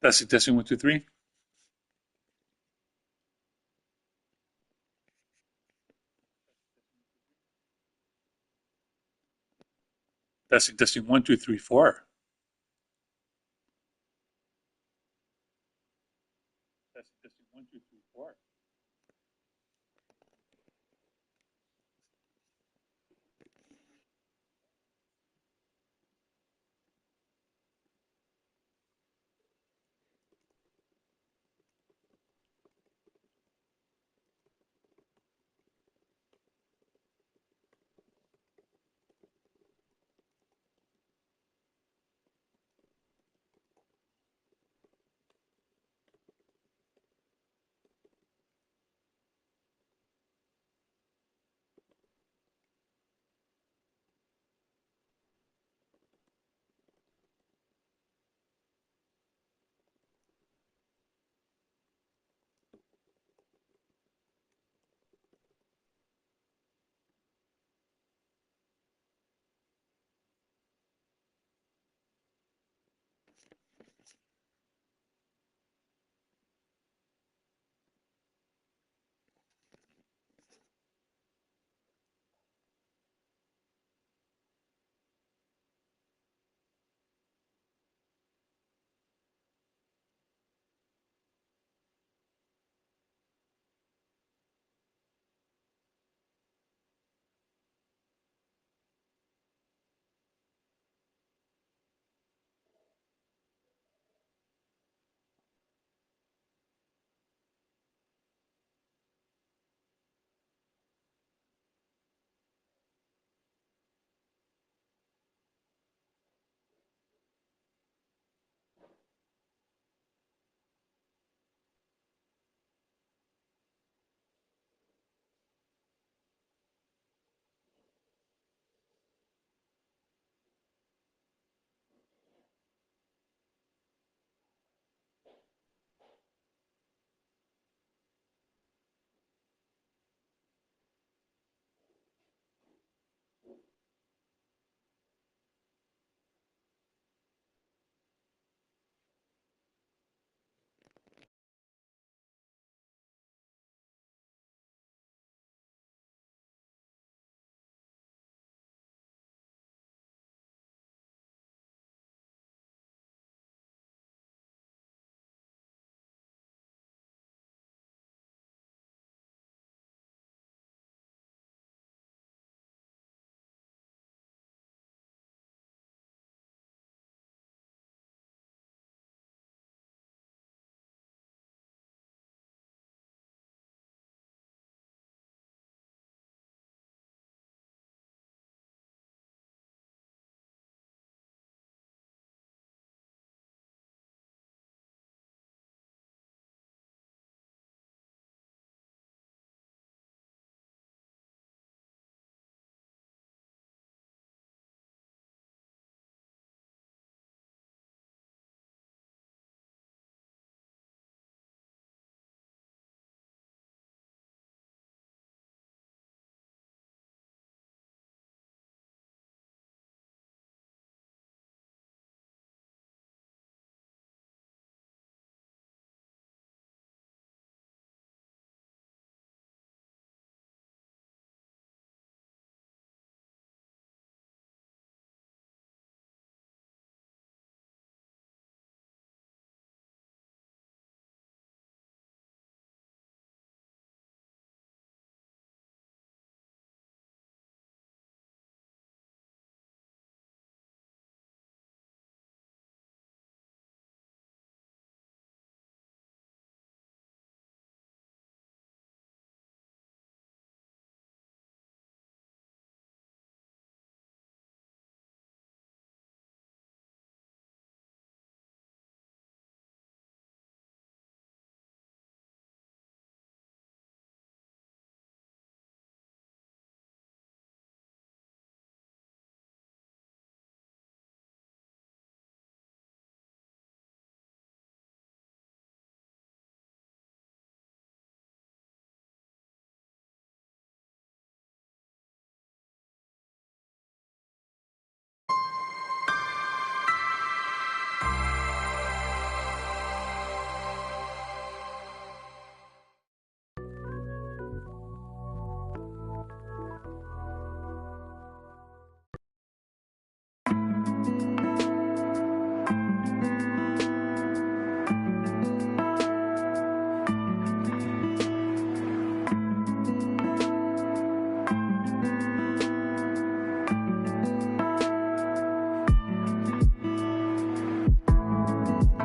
Testing, testing, 1, 2, 3. Testing, testing, 1, 2, 3, 4. Testing, testing, 1, 2, 3, 4.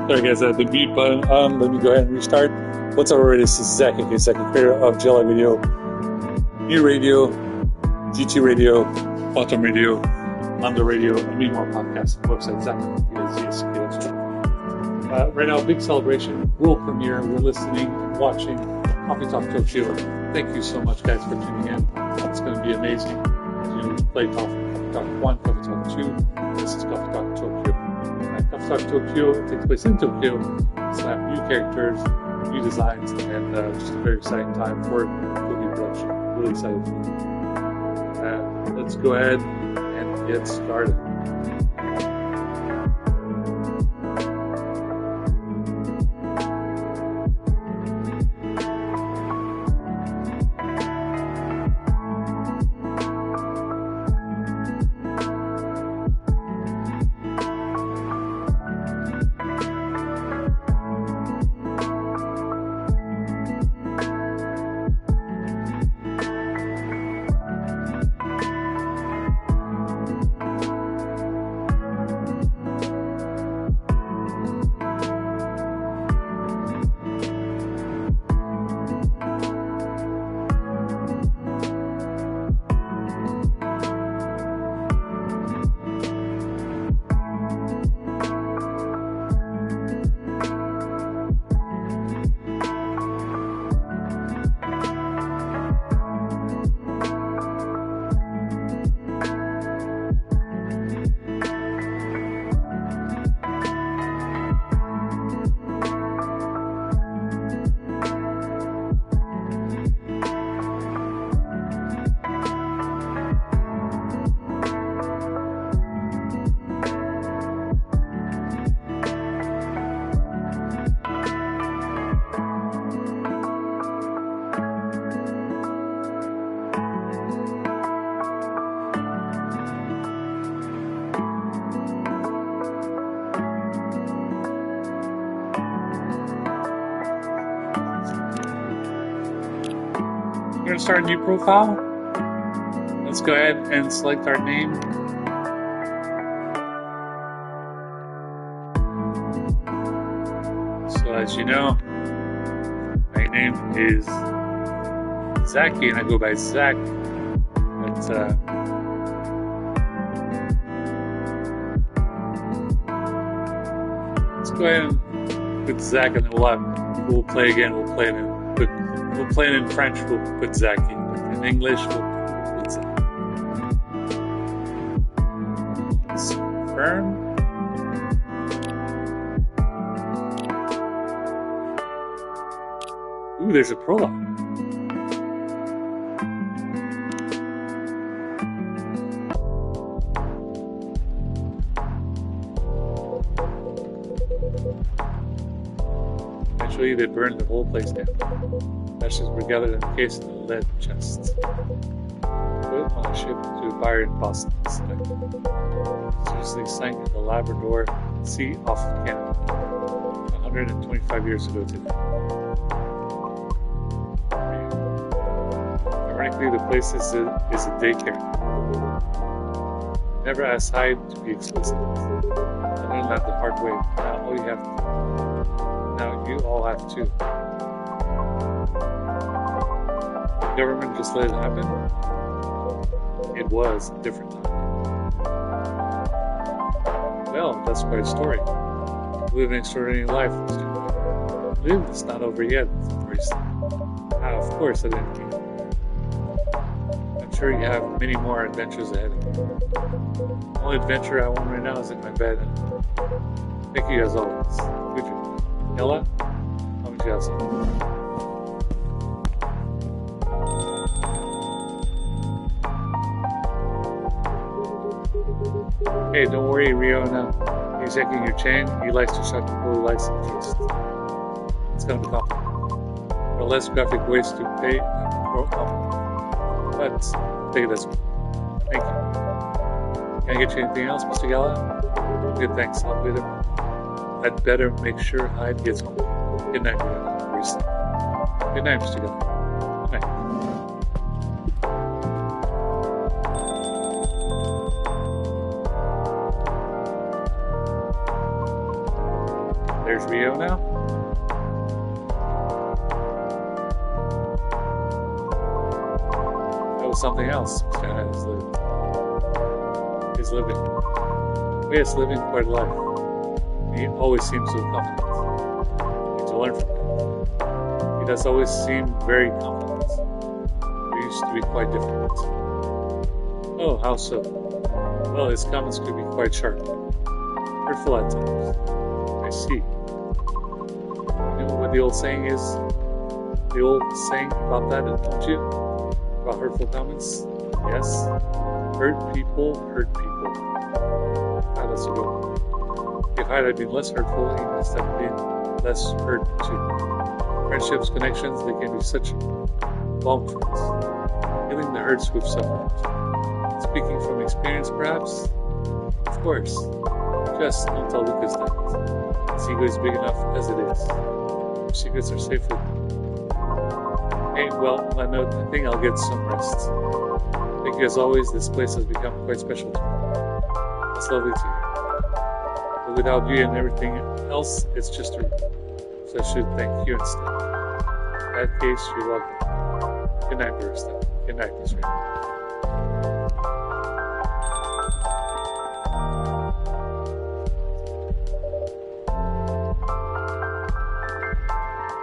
Sorry guys, I had the mute button on. Let me go ahead and restart. What's up already? This is Zach, aka Zach, creator of JLI Radio, New Radio, GT Radio, Quantum Radio, Lambda Radio, and many more podcasts. Website Zach. Right now, big celebration, world premiere. We're listening and watching Coffee Talk Tokyo. Thank you so much, guys, for tuning in. It's going to be amazing. As you play Coffee Talk 1, Coffee Talk 2. This is Coffee Talk Tokyo. Coffee Talk Tokyo takes place in Tokyo. It's have new characters, new designs, and just a very exciting time for Tokyo production. Really excited for you. Let's go ahead and get started. We're going to start a new profile. Let's go ahead and select our name. So as you know, my name is Zachy and I go by Zach. But, let's go ahead and put Zach and then we'll play again. We'll play it in French, we'll put Zachy. In English, we'll put Zach. Let's confirm. Ooh, there's a prologue. Eventually, they burned the whole place down. Ashes were gathered in a case in the lead chests. Put on a ship to a buyer in Boston. Seriously sank in the Labrador Sea off Canada 125 years ago today. Ironically, the place is a daycare. Never asked Hyde to be explicit. I learned that the hard way. Now you all have to. The government just let it happen? It was a different time. Well, that's quite a story. You live an extraordinary life. Live, it's not over yet. Of course I didn't care. I'm sure you have many more adventures ahead of you. The only adventure I want right now is in my bed. Thank you as always. Good job. Ella, how would you have something? Hey, don't worry, Riona. He's checking your chain. He likes to shut people who likes interest. It's gonna be complicated. There are less graphic ways to pay but take it as well. Thank you. Can I get you anything else, Mr. Gala? Good, thanks. I'd better make sure Hyde gets home. Good night, Riona. Good night, Mr. Gala. Good night. There's Rio now. That was something else Mr. Hyde is living. He is living quite a life. He always seems so confident. You need to learn from him. He does always seem very confident. He used to be quite different. Oh, how so? Well, his comments could be quite sharp. Hurtful at times. I see. You know what the old saying is? The old saying about that, don't you? About hurtful comments? Yes. Hurt people hurt people. Ah, that's a good one. If Hyde had been less hurtful, he must have been less hurt too. Friendships, connections, they can be such balm for us, healing the hurts we've suffered. Speaking from experience, perhaps? Of course. Just don't tell Lucas that. His ego is big enough as it is. Your secrets are safe with me. Okay, well, on that note, I think I'll get some rest. Thank you as always. This place has become quite special to me. It's lovely to hear. But without you and everything else, it's just a room. So I should thank you instead. In that case, you're welcome. Good night, Barista. Good night, Miss Raymond.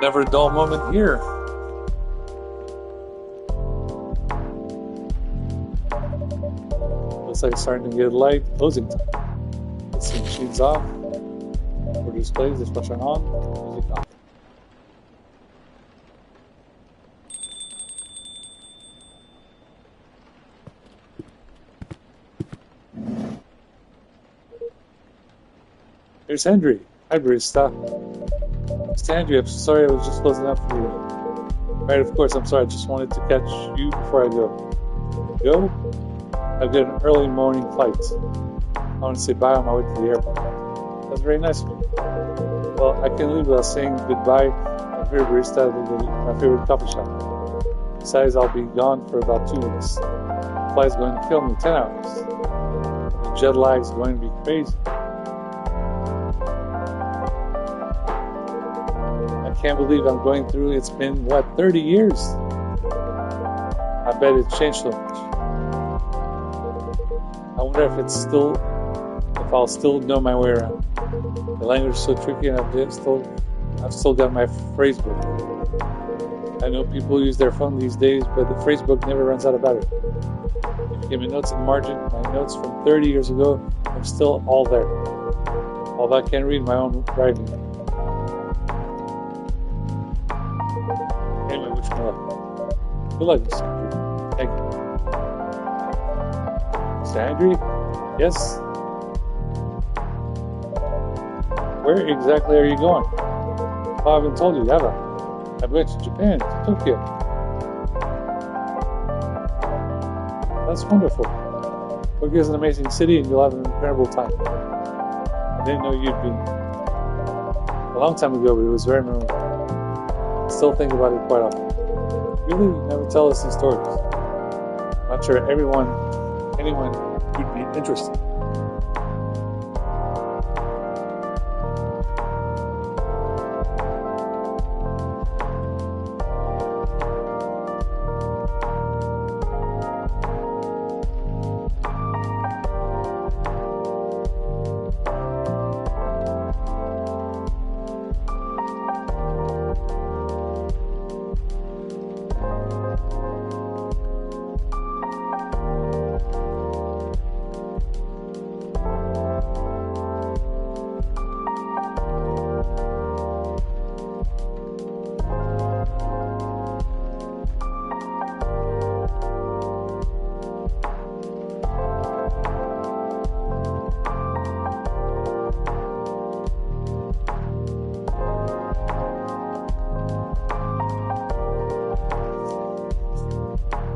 Never a dull moment here. Looks like it's starting to get light. Closing time. Let's see, machines off. For displays, display on. Music on. Here's Henry. Hi, Barista. Mr. Andrew, I'm sorry I was just closing up for you. Right, of course, I'm sorry. I just wanted to catch you before I go. Go? I've got an early morning flight. I want to say bye on my way to the airport. That's very nice of you. Well, I can leave without saying goodbye to my favorite barista at my favorite coffee shop. Besides, I'll be gone for about 2 weeks. The flight's going to kill me 10 hours. The jet lag's going to be crazy. I can't believe I'm going through. It's been, 30 years? I bet it's changed so much. I wonder if I'll still know my way around. The language is so tricky, and I've still got my phrase book. I know people use their phone these days, but the phrase book never runs out of battery. If you give me notes in the margin, my notes from 30 years ago are still all there. Although I can't read my own writing. Anyway, wish me luck. Good luck, Mr. Andrew. Thank you. Mr. Andrew? Yes? Where exactly are you going? Oh, I haven't told you, have I? I'm going to Japan, to Tokyo. That's wonderful. Tokyo is an amazing city and you'll have an incredible time. I didn't know you'd been a long time ago, but it was very memorable. I still think about it quite often. Really, you never tell us these stories. I'm not sure anyone would be interested.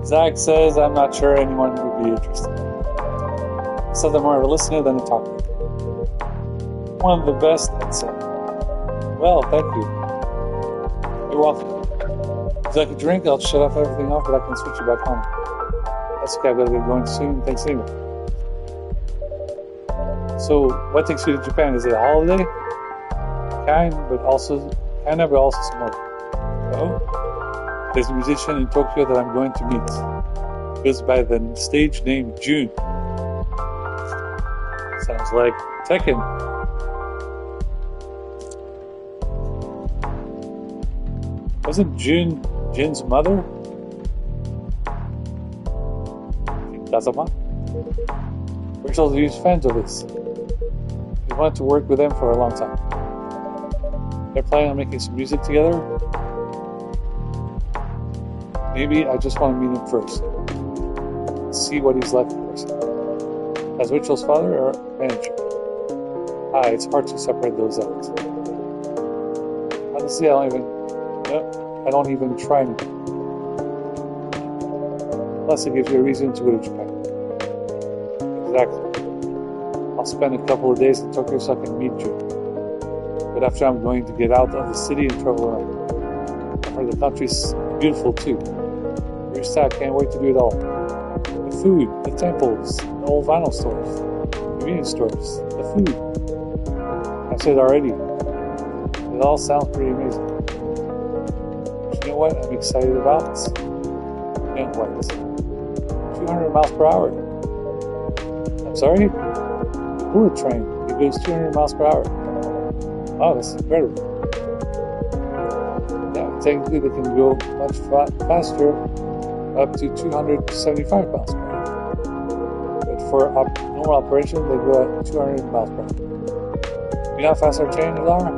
Zach says, I'm not sure anyone would be interested. So they're more of a listener than a talker. One of the best, I'd say. Well, thank you. You're welcome. Would you like a drink? I'll shut off everything off, but I can switch you back on. That's okay, I've got to get going soon. Thanks anyway. So, what takes you to Japan? Is it a holiday? but also smart. Oh, there's a musician in Tokyo that I'm going to meet. Goes by the stage name June. Sounds like Tekken. Wasn't June Jin's mother? Kazama? Rachel's huge fans of this. He wanted to work with them for a long time. They're planning on making some music together. Maybe I just want to meet him first. See what he's like in person. As Rachel's father or manager? It's hard to separate those out. Honestly, I don't even try anything. Plus, it gives you a reason to go to Japan. Exactly. I'll spend a couple of days in Tokyo so I can meet you. But after I'm going to get out of the city and travel around. I've heard the country's beautiful too. I can't wait to do it all. The food, the temples, the old vinyl stores, convenience stores, the food. I've said already. It all sounds pretty amazing. But you know what I'm excited about? You know what? 200 miles per hour. I'm sorry? The bullet train. It goes 200 miles per hour. Oh, that's incredible. Yeah, technically they can go much faster, up to 275 miles per hour. But for normal operation, they go at 200 miles per hour. You know how fast our trains are?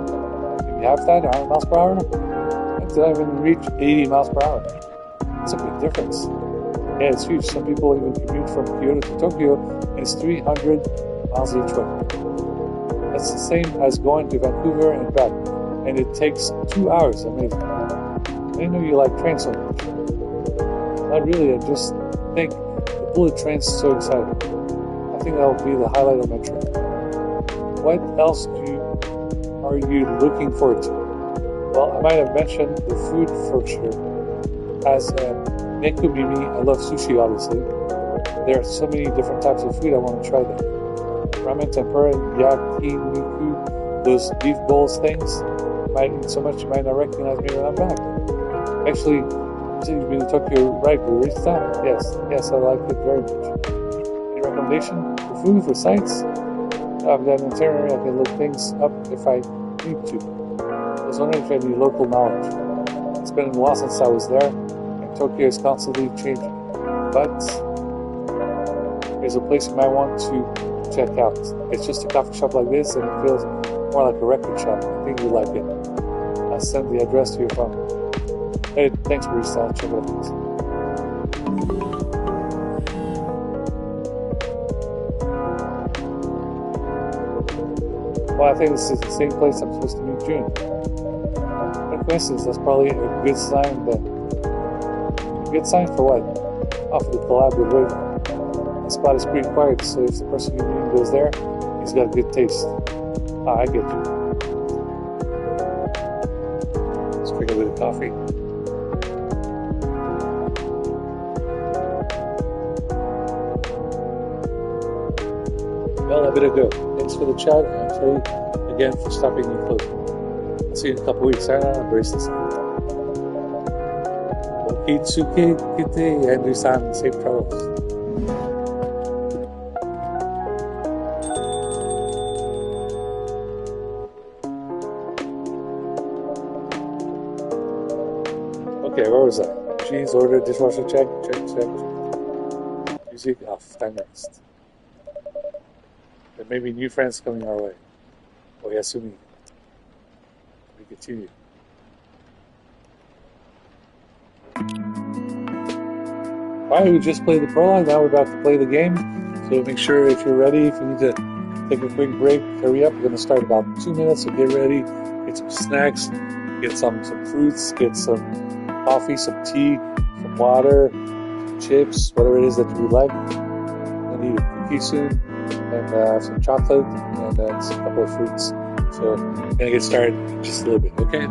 If you have that, 100 miles per hour, it doesn't even reach 80 miles per hour. That's a big difference. Yeah, it's huge. Some people even commute from Kyoto to Tokyo, and it's 300 miles each way. That's the same as going to Vancouver and back, and it takes 2 hours. Amazing. I didn't know you like trains so much. Not really, I just think the bullet train's so exciting. I think that'll be the highlight of my trip. What else are you looking forward to? Well, I might have mentioned the food for sure. As Nekomimi, I love sushi obviously. There are so many different types of food I want to try there. Ramen, tempura, yakiniku, those beef bowls things. You might eat so much you might not recognize me when I'm back. Actually, you said you've been to Tokyo, right, Barista? Yes, I like it very much. Any recommendation for food, for sites? I've got an itinerary, I can look things up if I need to. I was wondering if I had any local knowledge. It's been a while since I was there, and Tokyo is constantly changing. But there's a place you might want to check out. It's just a coffee shop like this, and it feels more like a record shop. I think you like it. I'll send the address to your phone. Hey, thanks, Barista. I'll check it out. Well, I think this is the same place I'm supposed to meet June. What coincidence, that's probably a good sign then. A good sign for what? Oh, for the collab with Raven. The spot is pretty quiet, so if the person you're meeting goes there, he's got good taste. I get you. Let's drink a bit of coffee. Well, I better go. Thanks for the chat, and Trey, again, for stopping and closing. I'll see you in a couple weeks. Brace this. Okitsuke kite, Andrew-san, safe travels. Okay, where was I? Cheese, order, dishwasher, check. Music off, time next. There may be new friends coming our way. Oyasumi. We continue. Alright, we just played the prologue, now we're about to play the game. So make sure if you're ready, if you need to take a quick break, hurry up. We're going to start in about 2 minutes, so get ready, get some snacks, get some fruits, get some coffee, some tea, some water, some chips, whatever it is that you would like. We'll need a cookie soon, and some chocolate, and then a couple of fruits. So we're going to get started in just a little bit, okay?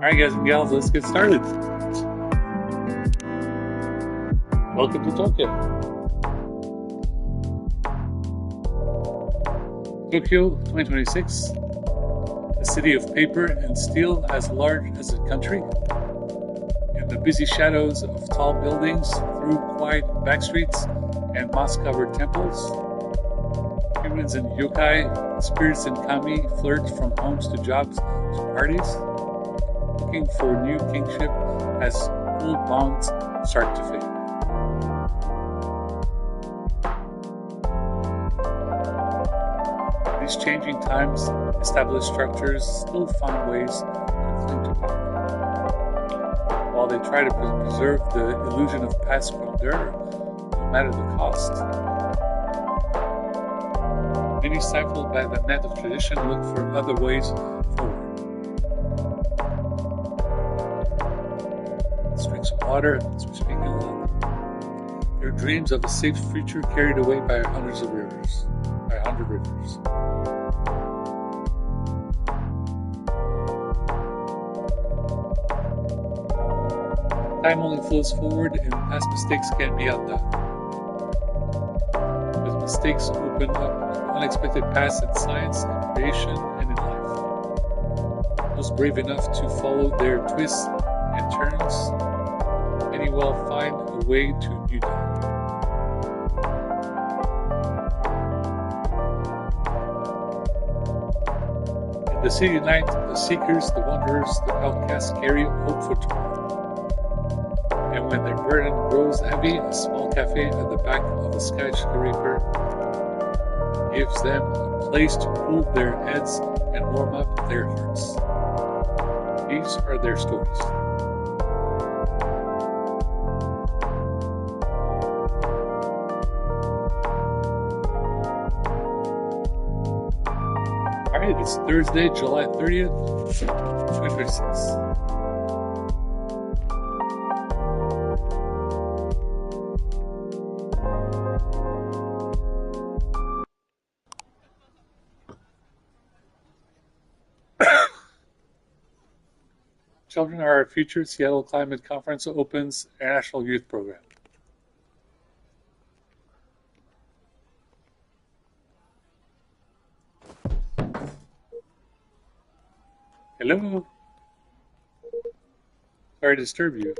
Alright, guys and gals, let's get started. Welcome to Tokyo. Tokyo 2026, a city of paper and steel as large as a country. In the busy shadows of tall buildings, through quiet backstreets and moss-covered temples, humans and yokai, spirits and kami flirt from homes to jobs to parties, looking for new kingship as old bonds start to fade. In these changing times, established structures still find ways to cling to power, while they try to preserve the illusion of past grandeur, no matter the cost. Many, stifled by the net of tradition, look for other ways forward. Let's drink some water as we're speaking aloud. Their dreams of a safe future carried away by hundreds of rivers. By 100 rivers. Time only flows forward, and past mistakes can't be undone. But mistakes open up unexpected paths in science, in creation, and in life. Those brave enough to follow their twists and turns, many will find a way to new dawn. In the city night, the seekers, the wanderers, the outcasts carry hope for tomorrow. And when their burden grows heavy, a small cafe at the back of a skyscraper gives them a place to cool their heads and warm up their hearts. These are their stories. Alright, it's Thursday, July 30th, 2026. Children Are Our Future. Seattle Climate Conference opens International Youth Program. Hello. Sorry to disturb you.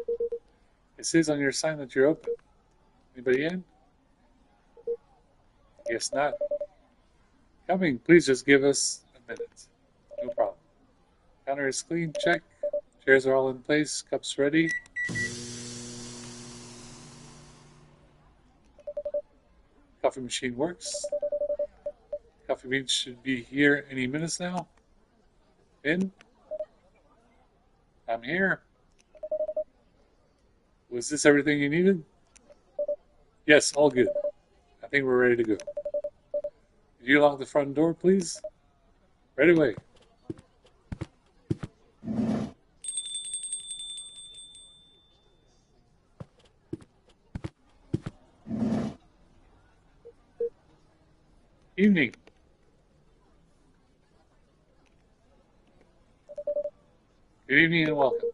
It says on your sign that you're open. Anybody in? Guess not. Coming. Please just give us a minute. No problem. Counter is clean. Check. Chairs are all in place, cups ready. Coffee machine works. Coffee beans should be here any minutes now. In. I'm here. Was this everything you needed? Yes, all good. I think we're ready to go. Could you lock the front door, please? Right away. Evening. Good evening and welcome.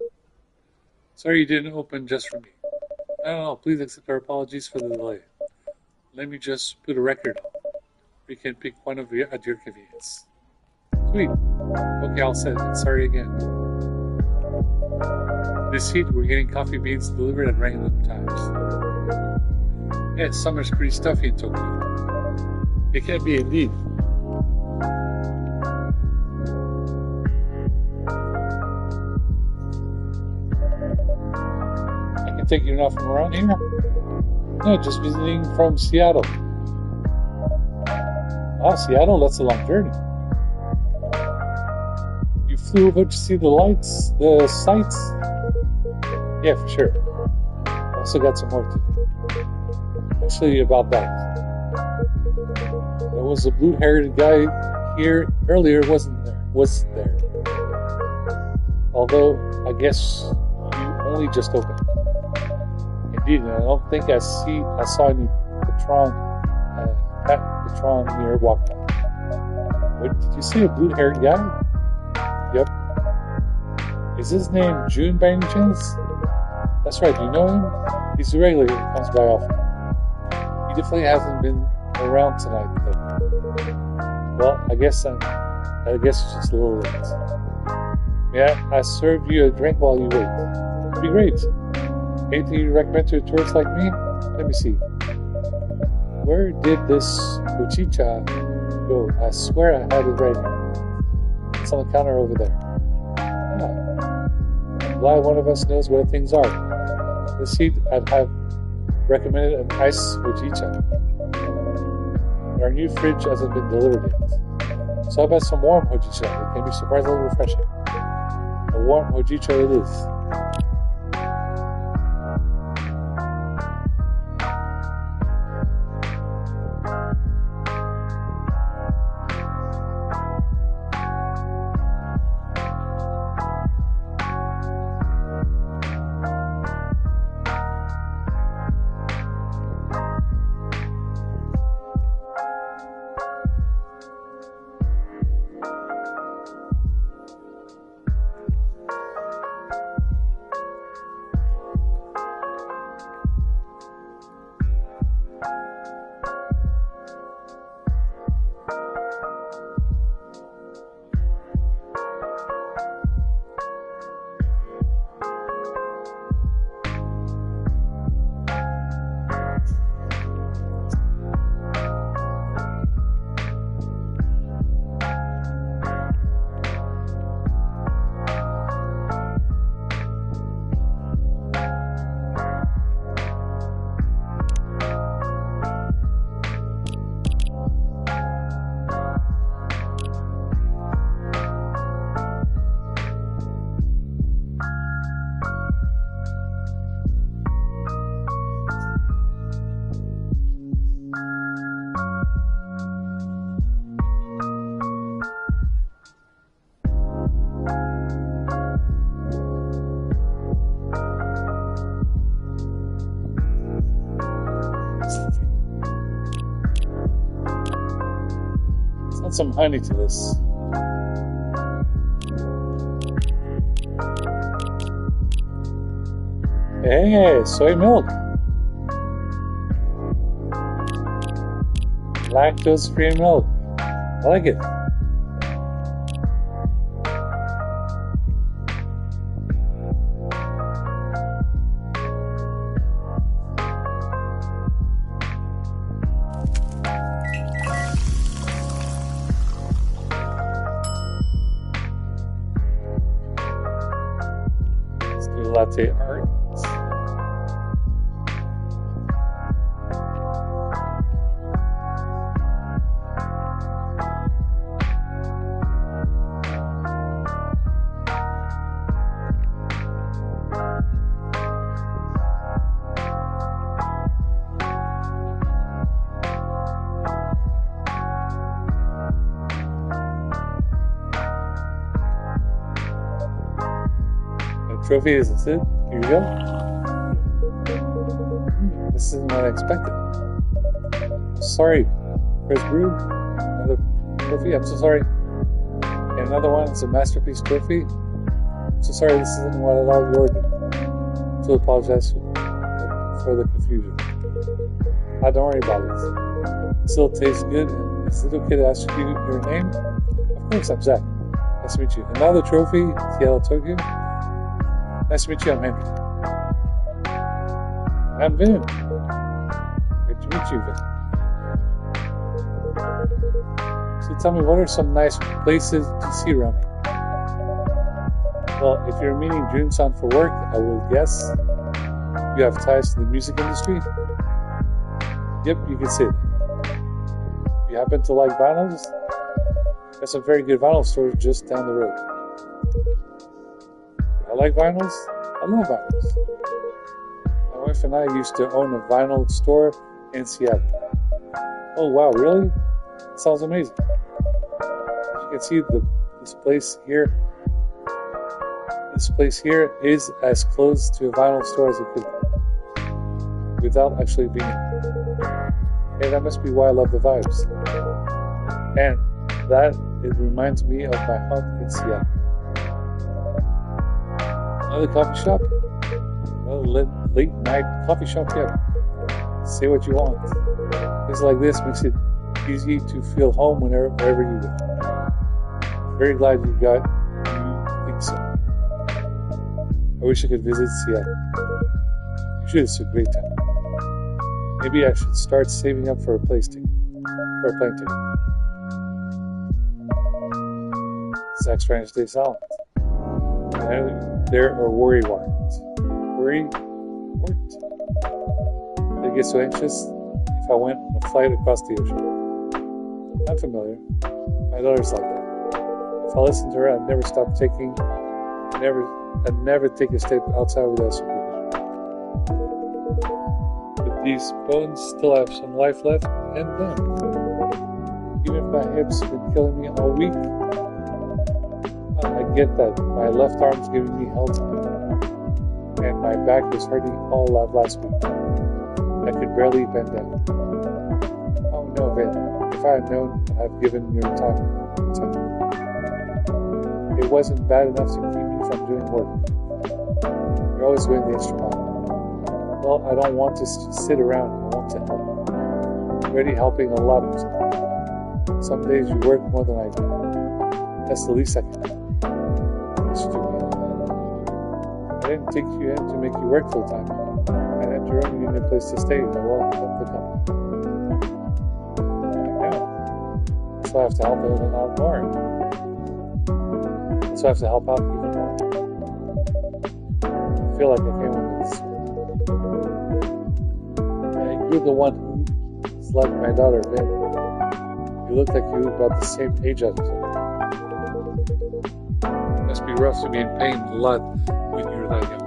Sorry you didn't open just for me. No, please accept our apologies for the delay. Let me just put a record on. We can pick one of you at your convenience. Sweet. Okay, I'll set it. Sorry again. This heat, we're getting coffee beans delivered at random times. Yeah, summer's pretty stuffy in Tokyo. It can be indeed. I can take you enough from around here? No, just visiting from Seattle. Ah, Seattle, that's a long journey. You flew over to see the lights, the sights? Yeah, for sure. Also got some more to do. I'll show you about that. There was a blue-haired guy here earlier, was there. Although, I guess you only just opened. Indeed, and I don't think I saw any Patron near walk by. What, did you see a blue-haired guy? Yep. Is his name June by any chance? That's right, do you know him? He's a regular, he comes by often. He definitely hasn't been around tonight, though. Well, I guess it's just a little late. May I serve you a drink while you wait? It'd be great. Anything you recommend to a tourist like me? Let me see. Where did this hojicha go? I swear I had it right here. It's on the counter over there. I'm glad one of us knows where things are. This heat, I'd have recommended an ice hojicha. But our new fridge hasn't been delivered yet. So how about some warm hojicha? It can be surprisingly refreshing. A warm hojicha it is. Add some honey to this. Hey, soy milk. Lactose-free milk. I like it. Let's do latte art. Trophy is this it? Here you go. This isn't what I expected. Sorry, Chris Brew. Another trophy. I'm so sorry. And another one. It's a masterpiece trophy. I'm so sorry. This isn't what I thought you ordered. So apologize for the confusion. Don't worry about it. It still tastes good. Is it okay to ask you your name? Of course, I'm Zach. Nice to meet you. Another trophy. Seattle, Tokyo. Nice to meet you, I'm Henry. I'm Vin. Great to meet you, Vin. So tell me, what are some nice places to see around here? Well, if you're meeting Jun-san for work, I will guess you have ties to the music industry. Yep, you can say that. If you happen to like vinyls, there's a very good vinyl store just down the road. I like vinyls. I love vinyls. My wife and I used to own a vinyl store in Seattle. Oh wow, really? That sounds amazing. As you can see, this place here is as close to a vinyl store as it could be, without actually being. Hey, that must be why I love the vibes. And that it reminds me of my home in Seattle. Another coffee shop? Another late night coffee shop yet? Say what you want. Things like this makes it easy to feel home wherever you go. Very glad you think so. I wish I could visit Seattle. You should, it's a great time. Maybe I should start saving up for a plane ticket. Zach's trying to stay silent. There are worry warnings. Worry? What? They get so anxious if I went on a flight across the ocean. I'm familiar. My daughter's like that. If I listen to her, I'd never take a step outside without supervision. But these bones still have some life left, and then, even if my hips have been killing me all week, I get that my left arm's giving me hell time, and my back was hurting all last week. I could barely bend down. Oh no, Vin, if I had known, I'd have given your time. It wasn't bad enough to keep me from doing work. You're always doing the extra mile. Well, I don't want to sit around. I want to help. I'm already helping a lot of people. Some days you work more than I do. That's the least I can do. I didn't take you in to make you work full time. I had to run you in a place to stay. Well, help the company. I know. That's why I have to help out more. That's why I have to help out even more. I feel like I came with this. You're the one who's like my daughter, Vin. You look like you're about the same age as her. It must be rough to be in pain a lot when you're that young.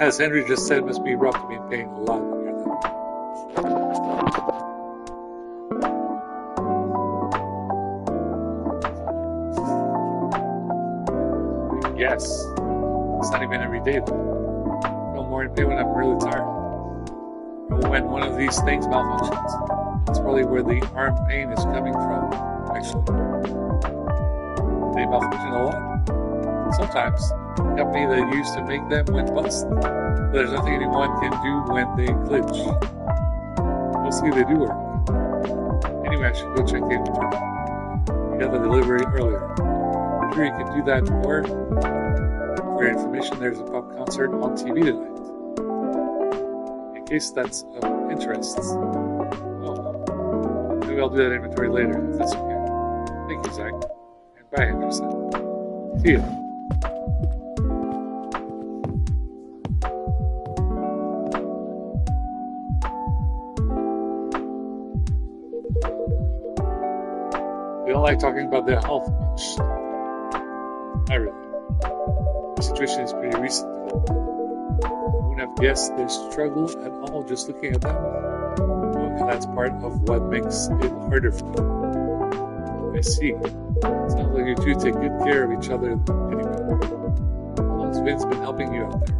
As Henry just said, it must be rough to be in pain a lot when you're there. Yes. It's not even every day though. I feel more in pain when I'm really tired. Or when one of these things malfunctions. That's probably where the arm pain is coming from, actually. They malfunction a lot. Sometimes. The company that used to make them went bust. But there's nothing anyone can do when they glitch. Mostly they do work. Anyway, I should go check the inventory. We got the delivery earlier. I'm sure you can do that more. For your information, there's a pop concert on TV tonight. In case that's of interest. Oh, maybe I'll do that inventory later, if that's okay. Thank you, Zach. And bye, Henderson. See you. We don't like talking about their health much. Not really. The situation is pretty recent. I wouldn't have guessed their struggle at all just looking at them. And that's part of what makes it harder for me. I see. Sounds like you two take good care of each other anyway. How long has Vince been helping you out there?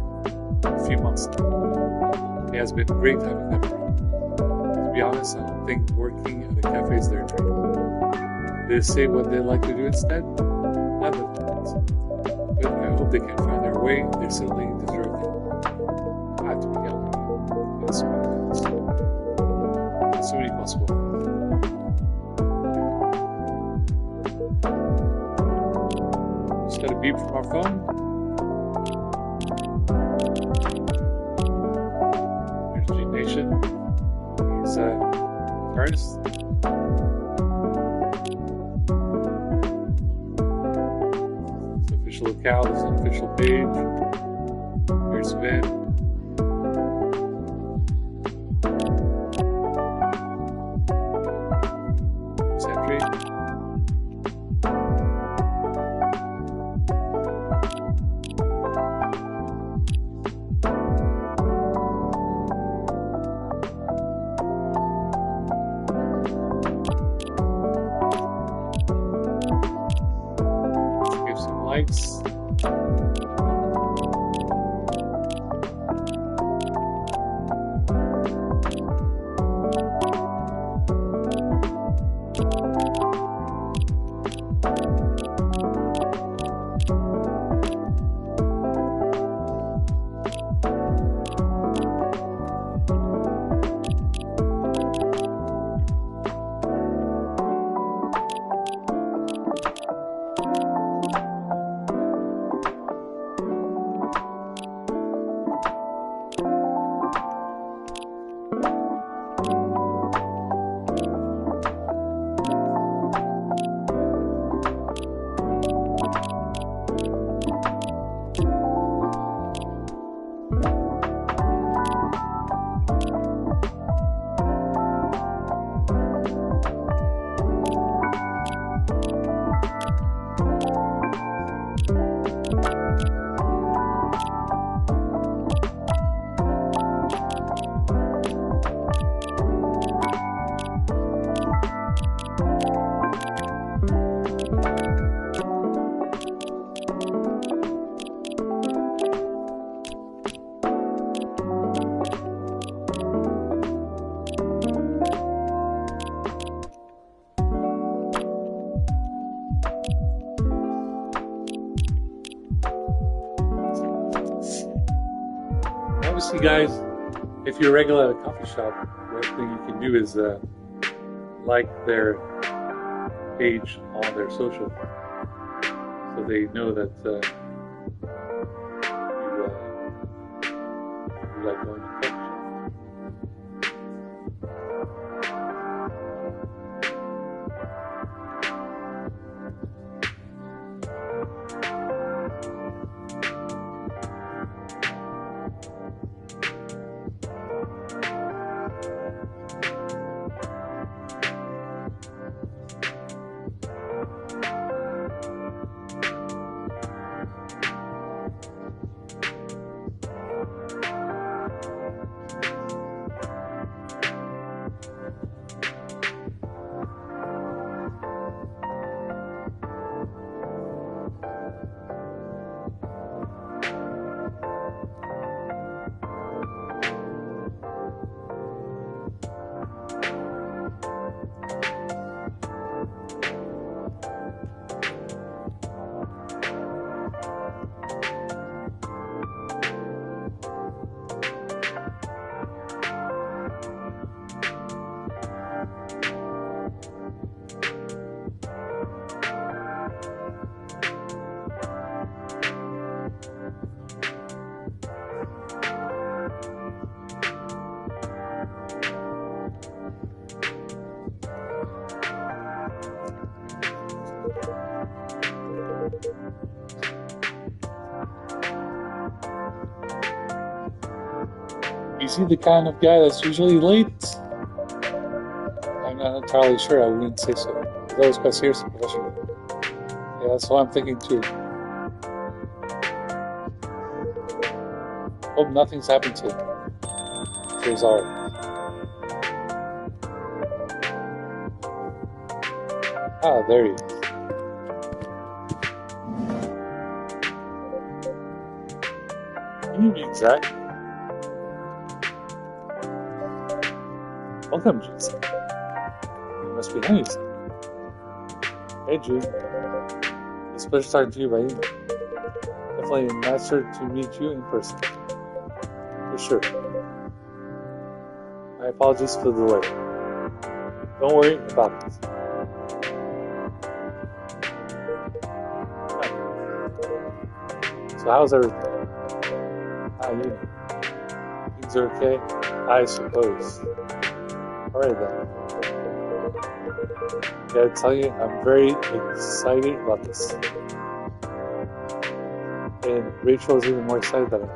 A few months now. It has been great having them around. To be honest, I don't think working at a cafe is their dream. They say what they like to do instead? Not the point. But I hope they can find their way. They certainly deserve it. I have to be young. That's what it is. There's so many possibilities. Just got a beep from our phone. Here's G Nation. He's artist. Locale is an official page. Here's Sven. Sentry. Give some likes. Obviously, guys, if you're regular at a coffee shop, one thing you can do is like their page on their social, so they know that you like going to coffee shop. Is he the kind of guy that's usually late? I'm not entirely sure. I wouldn't say so. He's always quite serious and professional. Yeah, that's what I'm thinking too. Hope nothing's happened to him. Here's our. Ah, there he is. Can you be exact? Welcome, Jason. You must be Henry's. Hey, June. It's a pleasure talking to you by email. Definitely nicer to meet you in person. For sure. My apologies for the delay. Don't worry about it. So how's everything? How are you? Things are okay? I suppose. Alright then. Gotta tell you, I'm very excited about this. And Rachel is even more excited than I am.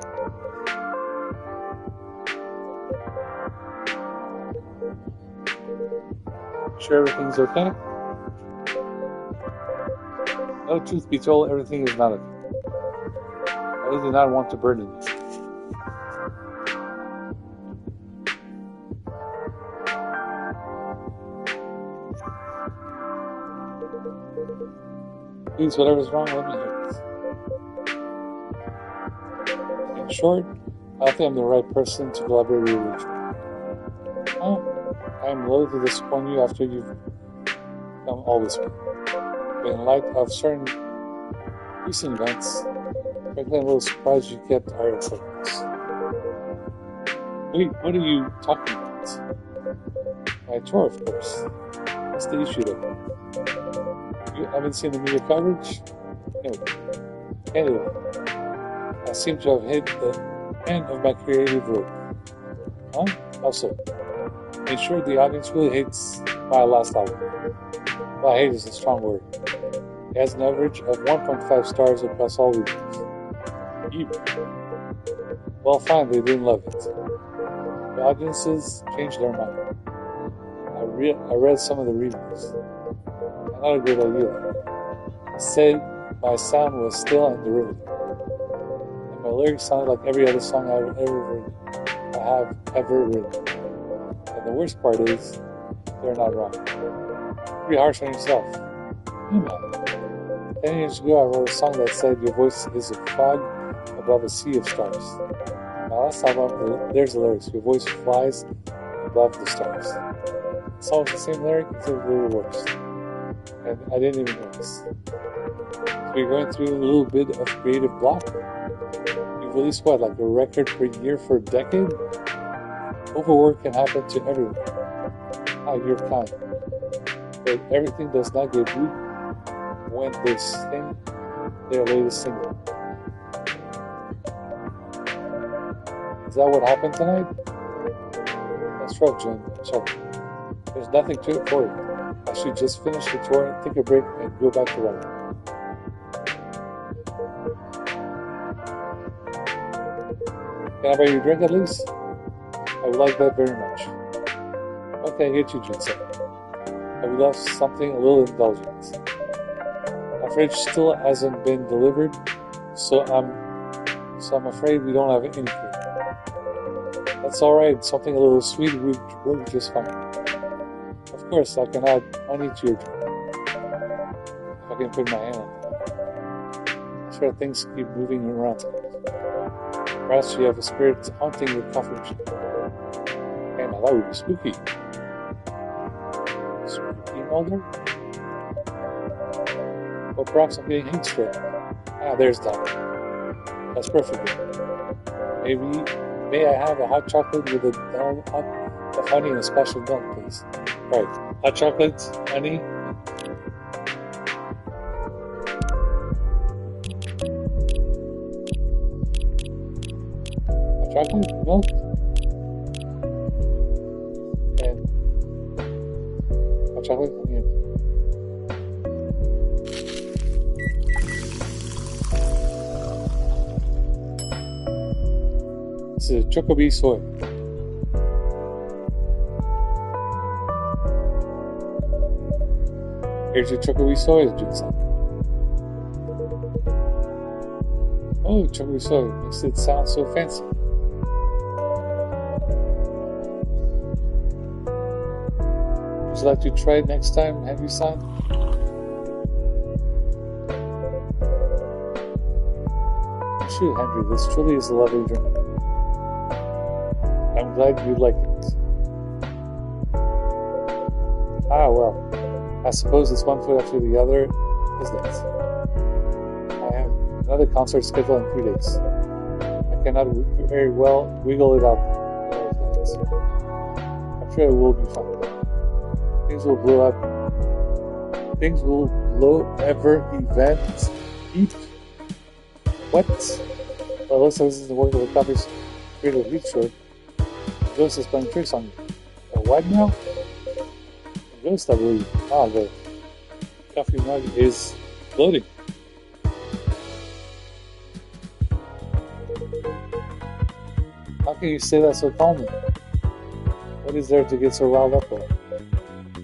sure everything's okay? No, truth be told, everything is not okay. I do not want to burden you. Please, whatever's wrong, let me hear it. In short, I think I'm the right person to collaborate with you. I am loath to disappoint you after you've come all this way. But in light of certain recent events, frankly, I'm a little surprised you kept our appointments. Wait, what are you talking about? My tour, of course. What's the issue there? You haven't seen the media coverage? No. Anyway, I seem to have hit the end of my creative work. Huh? Also, in short, the audience really hates my last album. Well, hate is a strong word. It has an average of 1.5 stars across all reviews. Well, fine, they didn't love it. The audiences changed their mind. I read some of the reviews. Not a good idea. It said my sound was still and derivative, and my lyrics sounded like every other song I have ever written. And the worst part is, they're not wrong. Be harsh on yourself. Come on. 10 years ago, I wrote a song that said your voice is a fog above a sea of stars. My last album, there's the lyrics. Your voice flies above the stars. It's almost the same lyric, except a little worse. And I didn't even notice. So you're going through a little bit of creative block. You've released what, like a record per year for a decade? Overwork can happen to everyone. You're kind. But everything does not get good when they sing their latest single. Is that what happened tonight? That's rough, Jim. Sorry. There's nothing to it for you. I should just finish the tour, take a break, and go back to writing. Can I buy you a drink at least? I would like that very much. Okay, I get you, Jensen. I would love something a little indulgent. My fridge still hasn't been delivered, so I'm afraid we don't have any food. That's alright, something a little sweet would work just fine. Of course, I can add honey to your drink. If I can put my hand on it. I'm sure things keep moving around. Perhaps you have a spirit haunting your coffee machine. And now that would be spooky. Spooky, Mulder? Or perhaps I'm getting heat stroke. There's that. That's perfect. May I have a hot chocolate with a dollop of honey and a splash of milk, please? Right, hot chocolate, honey. Hot chocolate, milk, and hot chocolate, honey. This is Chocobee soy. Here's your Chocobee soy juice. Oh, Chocobee soy makes it sound so fancy. Would you like to try it next time, Henry-san? Shoot, Henry, this truly is a lovely drink. I'm glad you like it. Well. I suppose it's one foot after the other, isn't it? I have another concert scheduled in 3 days. I cannot very well wiggle it out. I'm sure it will be fun. Things will blow up. Things will blow ever events. Eat. What? Well, looks like this is the work of the coffee's creative heat short. The ghost is playing tricks on you. What now? Ghost, I believe. The coffee mug is floating. How can you say that so calmly? What is there to get so riled up for?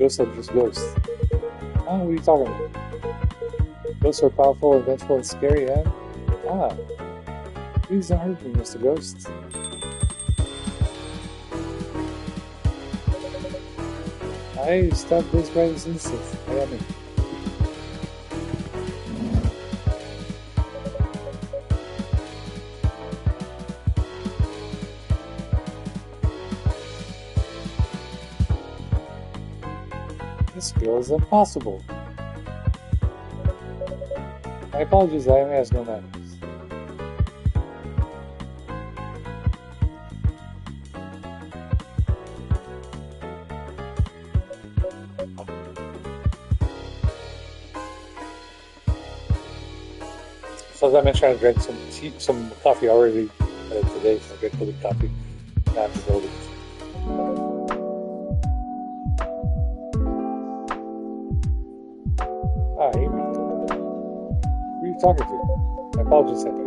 Ghosts are just ghosts. Oh, what are you talking about? Ghosts are powerful, vengeful, and scary, and... Ah. Please don't hurt me, Mr. Ghost. I stopped this by this instant. I am it. This girl is impossible. My apologies, I has no manners. So as I mentioned, I drank some coffee already today, so I drank a little coffee. Now I have to go to Hi, Amy. Who are you talking to? My apologies, Henry.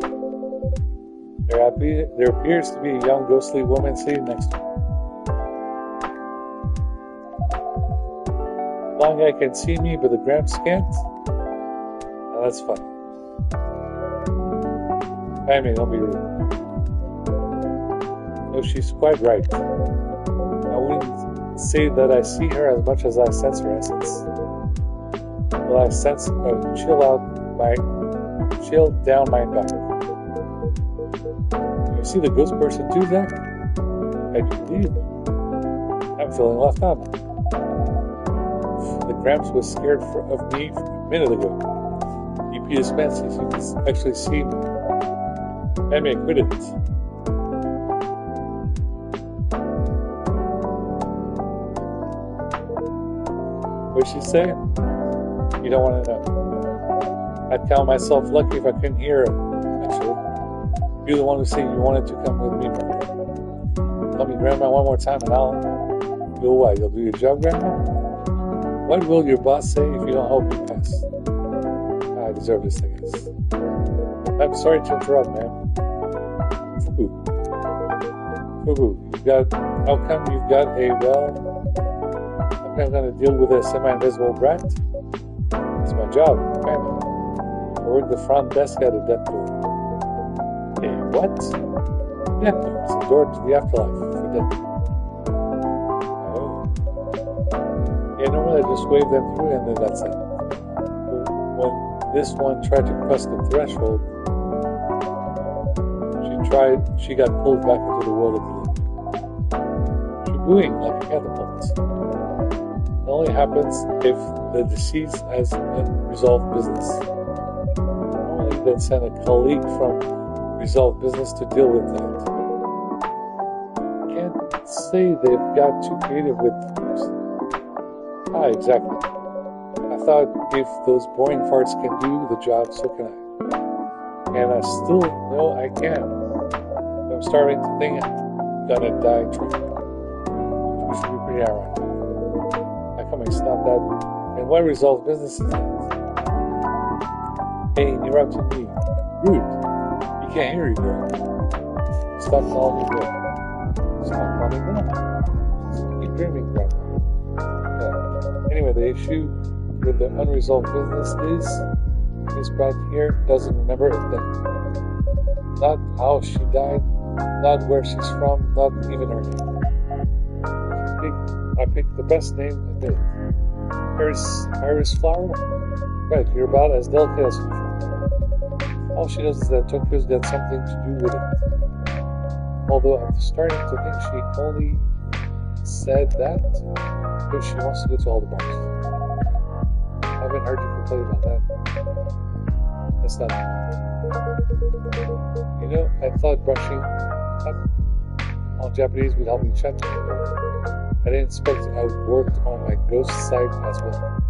There appears to be a young ghostly woman sitting next to me. Long guy can see me, but the Gramps can't? Now that's funny. I mean, don't be rude. No, she's quite right. I wouldn't say that I see her as much as I sense her essence. Well, I sense a chill down my back. You see the ghost person do that? I do indeed. I'm feeling left out. The Gramps was scared of me a minute ago. He peed his pants so he could actually see me. I may quit it. What'd she say? You don't want to know. I'd count myself lucky if I couldn't hear her, actually. You're the one who said you wanted to come with me. Tell me Grandma one more time and I'll... You'll what? You'll do your job, Grandma? What will your boss say if you don't help me pass? I deserve this, I guess. I'm sorry to interrupt, man. How come you've got I'm gonna deal with a semi-invisible brat? It's my job, kinda. I work the front desk at a death door. Hey, what? Death door. It's a door to the afterlife for dead people. Oh. Yeah, normally I just wave them through and then that's it. When this one tried to cross the threshold, she got pulled back into the world of the living. Shibooing like a catapult. It only happens if the deceased has unresolved business. Normally they'd send a colleague from resolved business to deal with that. Can't say they've got too creative with things. Ah, exactly. I thought if those boring farts can do the job, so can I. And I still know I can. I'm starting to think I'm gonna die trying. Which would be pretty ironic. How come it's not that? And what resolved business is that? Hey, interrupted me. Rude. You can't hear you, girl. Stop calling me girl. Stop calling me girl. Keep dreaming, Grandma. Yeah. Anyway, the issue with the unresolved business is this brat here doesn't remember a thing. Not how she died. Not where she's from, not even her name. I picked the best name I did. Iris Flower? Right, you're about as delicate as Fufu. All she knows is that Tokyo's got something to do with it. Although I'm starting to think she only said that because she wants to go to all the bars. I haven't heard you complain about that. That's not You know, I thought brushing up on Japanese would help me check. I didn't expect I worked on my ghost side as well.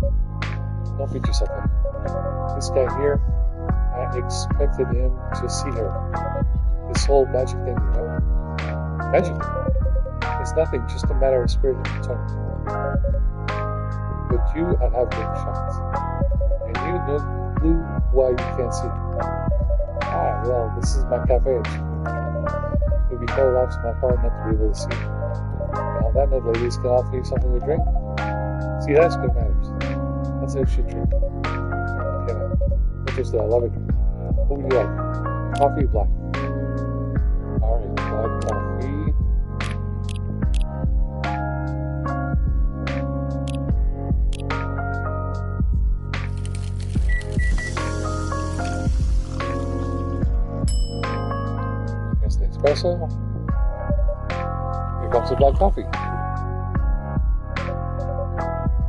Don't beat yourself up. This guy here, I expected him to see her. This whole magic thing, you know? Magic? It's nothing, just a matter of spirit and tone. But you, I'd have been shocked. And you no clue why you can't see. Ah, well, this is my cafe. It would be hard off to my part not to be able to see. And on that note, ladies, can I offer you something to drink? See, that's what matters. That's how you should drink. Okay, now. Interested, I love it. What would you like? Coffee or black? Alright, black coffee. Here's the espresso. Here comes the black coffee.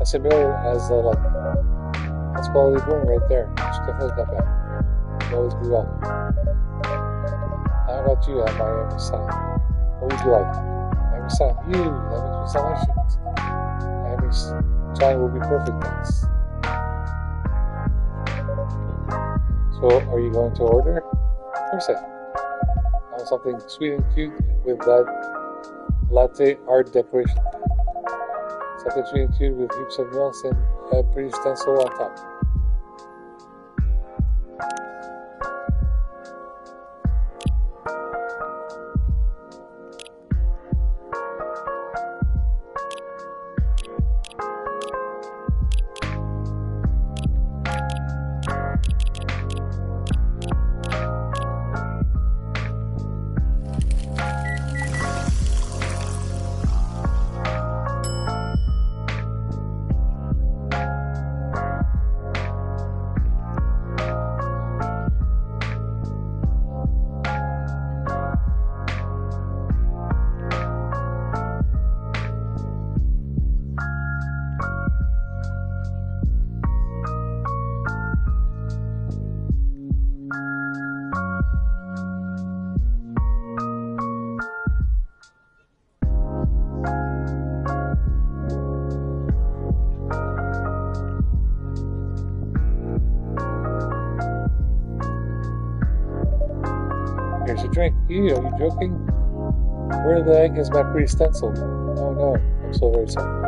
Similar as that's quality brewing right there. It's definitely not bad. It always do well. How about you at Miami Sound? What would you like? Miami Sound. That makes me sound like shit. Miami Sound will be perfect next. So, are you going to order? Of course I am. I want something sweet and cute with that latte art decoration. Something sweet and cute with heaps of milk and a pretty stencil on top. Here's a drink. Ew, are you joking? Where the heck is my pretty stencil? Oh no, I'm so very sorry.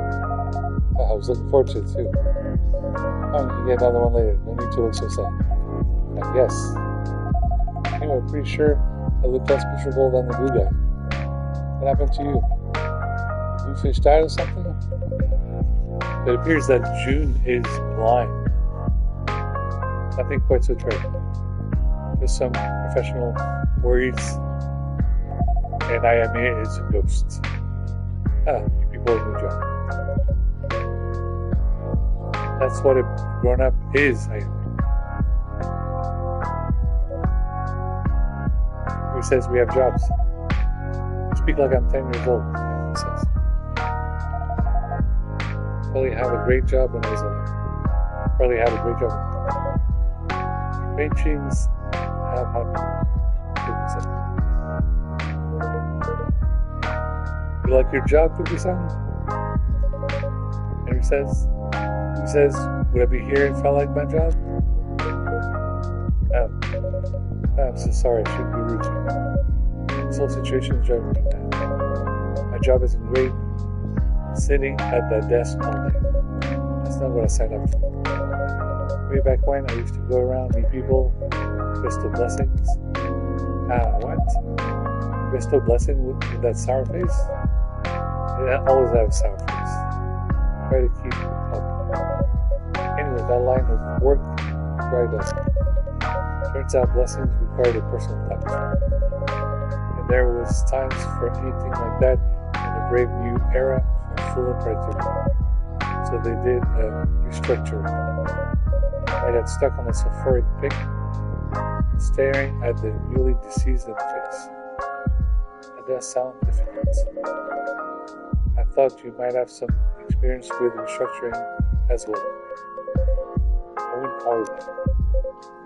I was looking forward to it too. Oh, you can get another one later. No need to look so sad. I guess. Anyway, I'm pretty sure I look less miserable than the blue guy. What happened to you? Did you fish died or something? It appears that June is blind. Nothing quite so tragic. Just some professional worries, and I am here as a ghost. You people have a new job. That's what a grown-up is, I am. Who says we have jobs? I speak like I'm 10 years old, he says. Probably have a great job when I was alive. Probably had a great job. Great dreams have happened. You like your job, Cookie-san? And he says, would I be here if I liked my job? I'm so sorry, I shouldn't be rude to you. This whole situation is driving me mad. My job isn't great. Sitting at the desk all day. That's not what I signed up for. Way back when, I used to go around, meet people, bestow blessings. What? Bestow blessing with that sour face? I always have a sour face. Try to keep up. Anyway, that line of work right does. Turns out blessings required a personal touch. And there was times for anything like that in the brave new era for full and productivity. So they did a restructuring. I got stuck on a sulfuric pig, staring at the newly deceased in the face. That does sound difficult. I thought you might have some experience with restructuring as well. I wouldn't call it that.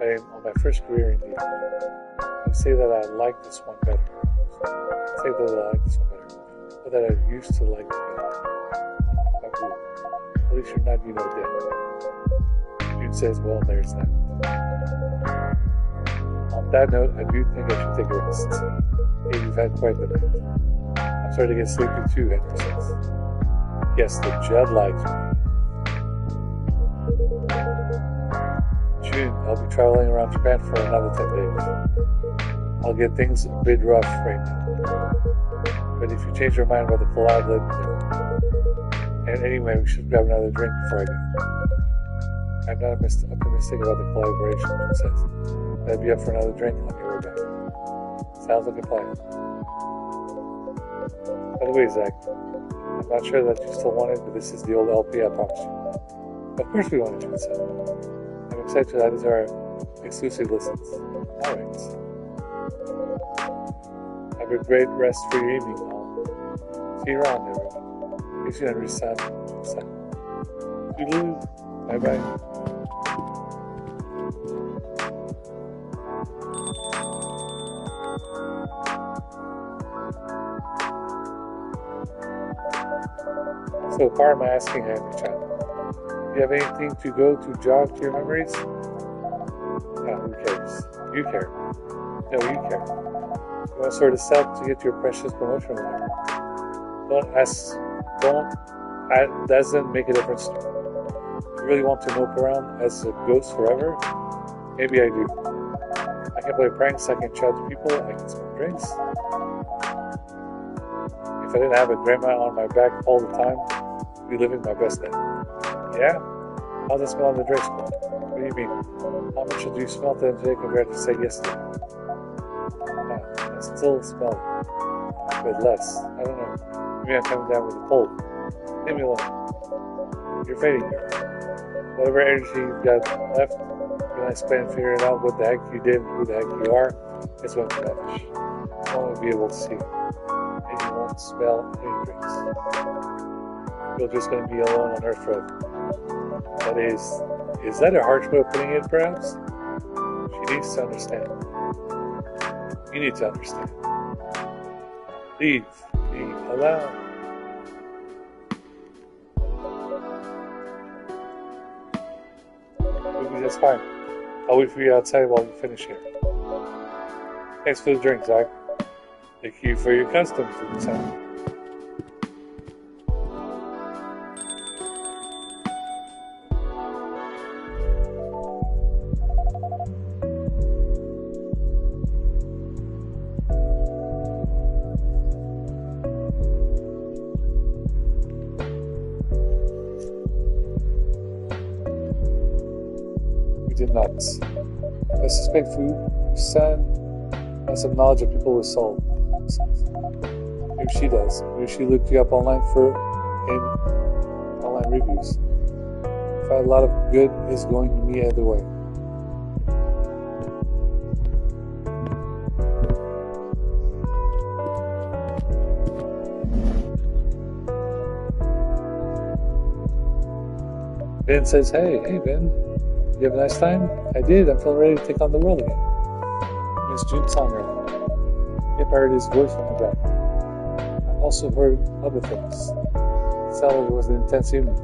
I am on my first career indeed. I would say that I like this one better. But that I used to like it better. At least you're not, dead. June says, well, there's that. On that note, I do think I should take a rest. Hey, you've had quite the night. I'm starting to get sleepy too, Henry says. Yes, the jet lags me. June, I'll be traveling around Japan for another 10 days. I'll get things a bit rough right now. But if you change your mind about the collab, let me know. And anyway, we should grab another drink before I go. I'm not optimistic about the collaboration, she says. I'd be up for another drink on your way back. Sounds like a plan. By the way, Zach, I'm not sure that you still want it, but this is the old LP, I promise you. Of course we want to do it. I'm excited to add it to our exclusive listens. Alright. Have a great rest for your evening, all. See you around, everyone. If you understand. Toodaloo. Bye-bye. So far, I'm asking Handy-chan, do you have anything to go to jog to your memories? Who cares? You care. No, you care. You want to sort this out to get your precious promotion or whatever. That doesn't make a difference to me. You really want to mope around as a ghost forever? Maybe I do. I can play pranks, I can chat to people, I can smoke drinks. If I didn't have a grandma on my back all the time, I'd be living my best day. Yeah? How's it smell on the drinks? What do you mean? How much do you smell today compared to say yesterday? I still smell it, but less. I don't know. Maybe I'm coming down with a cold. Leave me alone. You're fading. Whatever energy you've got left, you're not spend figuring out what the heck you did and who the heck you are, it's going to vanish. You won't be able to see it. And you won't smell any drinks. You're just going to be alone on Earth forever. That is that a harsh way of putting it, perhaps? She needs to understand. You need to understand. Leave me alone. Maybe that's fine. I'll wait for you outside while you finish here. Thanks for the drink, Zach. Thank you for your custom to the sound. Did not. I suspect Fusan has some knowledge of people with soul. Maybe she does. Maybe she looked you up online in online reviews. If a lot of good is going to me either way. Ben says, hey Ben. You have a nice time? I did. I'm feeling ready to take on the world again. Miss June Songer. Yep, I heard his voice from the back. I also heard other things. It sounded like it was an intense evening.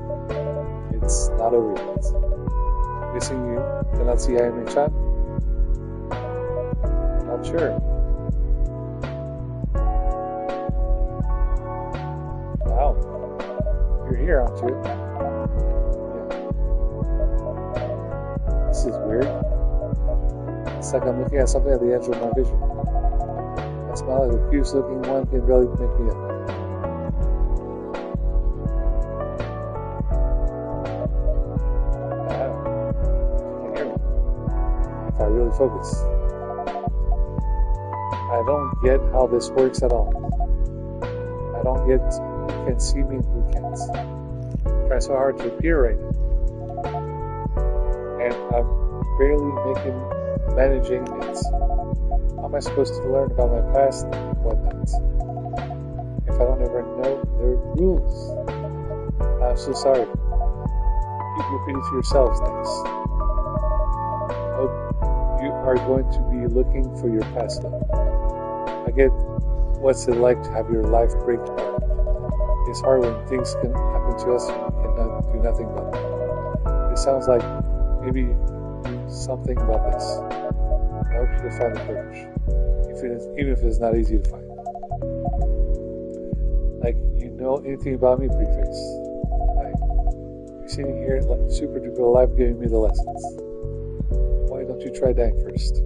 It's not over yet. Missing you cannot see Ayame-chan? Not sure. Wow. You're here, aren't you? This is weird. It's like I'm looking at something at the edge of my vision. I smell like the cutest looking one can barely make me up. You can hear me. If I really focus. I don't get how this works at all. I don't get who can see me and who can't. I try so hard to appear right now. And I'm barely managing it. How am I supposed to learn about my past and whatnot if I don't ever know the rules? I'm so sorry. Keep repeating to yourselves things. Hope you are going to be looking for your past love. I get what's it like to have your life break apart. It's hard when things can happen to us and we cannot do nothing about it. It sounds like maybe do something about this. I hope you can find the courage, even if it's not easy to find. Like, you know anything about me, Preface? You're sitting here like super duper alive giving me the lessons. Why don't you try dying first?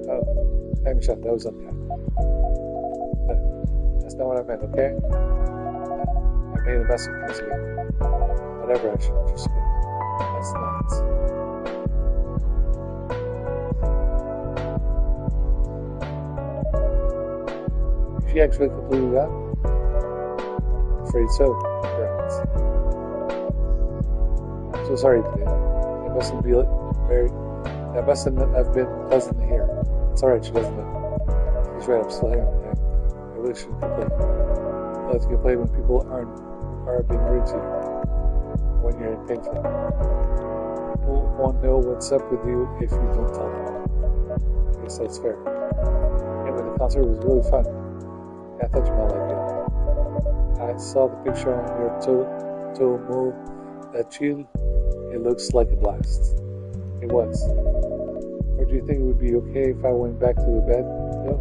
Oh, time shot, that was unkind. That's not what I meant, okay? I made a mess of things again. Whatever, I should just go. That's nuts. If you actually completed that, I'm afraid so. Perhaps. I'm so sorry, Clea. It mustn't be very. That mustn't have been pleasant to hear. It's alright, she doesn't know. She's right, I'm still here. I really shouldn't complain. I like to complain when people are being rude to you. When you're in pain for them. People won't know what's up with you if you don't tell them. I guess that's fair. Anyway, the concert was really fun. I thought you might like it. I saw the picture on your Tomo that chill. It looks like a blast. It was. Or do you think it would be okay if I went back to the bed? No?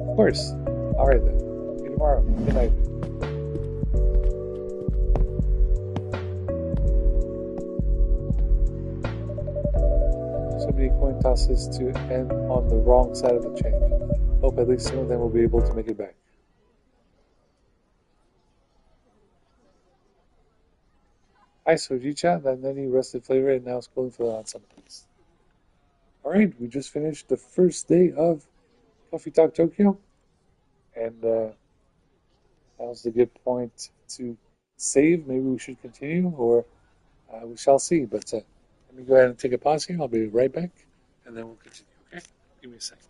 Of course. Alright then. See you tomorrow. Good night. So many coin tosses to end on the wrong side of the chain. Hope at least some of them will be able to make it back. Hi, Sojicha, that nutty rusted flavor, and now schooling for the hot summer. Alright, we just finished the first day of Coffee Talk Tokyo, and that was a good point to save. Maybe we should continue, or we shall see. But let me go ahead and take a pause here. I'll be right back, and then we'll continue. Okay? Give me a second.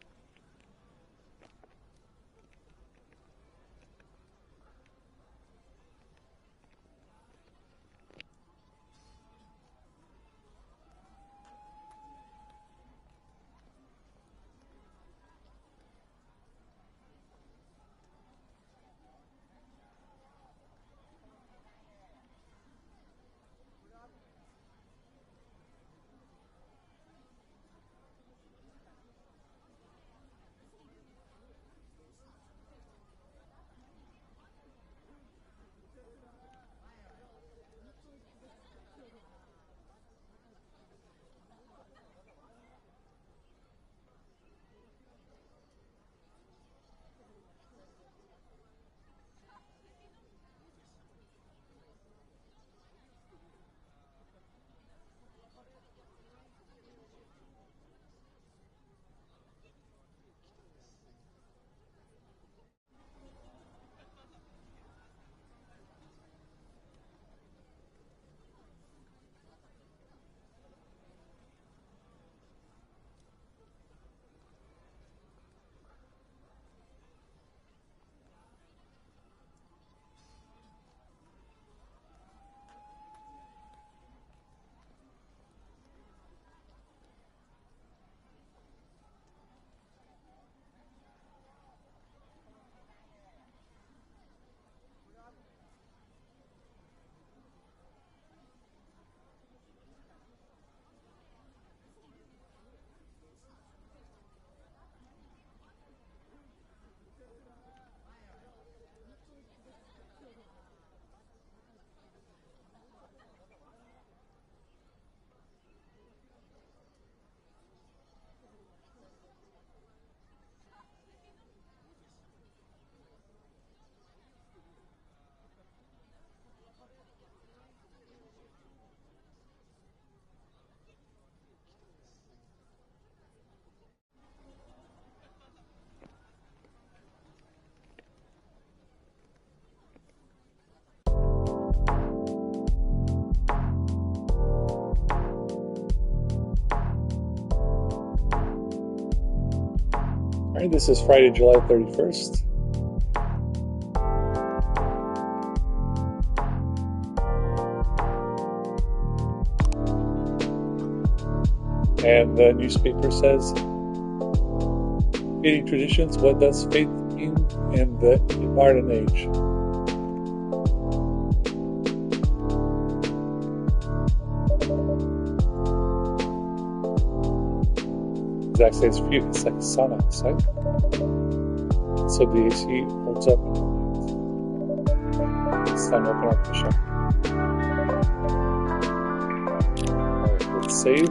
Alright, this is Friday, July 31st. And the newspaper says, Fading traditions, what does faith mean in the modern age? Zach says for you, it's like a sauna outside. So the AC holds up. It's time to open up the shop. Alright, let's save.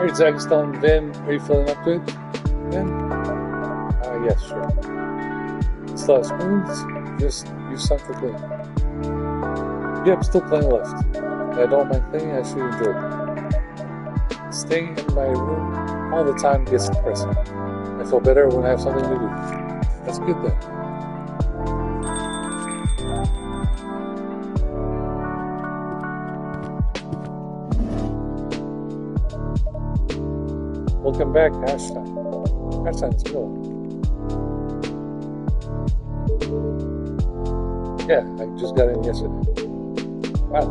Alright, Zach, telling Vin, are you feeling up to it? Vin? Yes, sure. Still have spoons? Just use some for cleaning. Yep, still plenty left. I don't mind cleaning, I should enjoy it. Staying in my room all the time gets depressing. I feel better when I have something to do. That's good then. Welcome back, Ashton. Ashton, it's cool. Yeah, I just got in yesterday. Wow,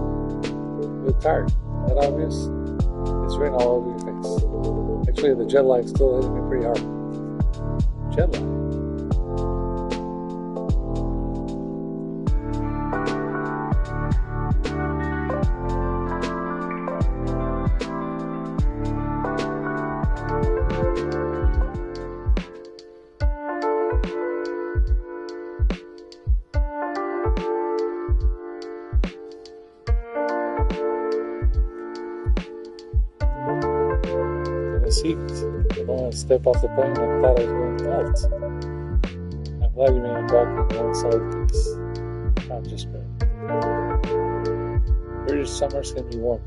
you're tired. That obvious? It's written all over your face. Actually, the jet lag still hitting me pretty hard. Jet lag? Seat. I don't want to step off the plane. I thought I was going to melt. I'm glad you made it back in one solid piece. I'm just bad. British summers can be warm,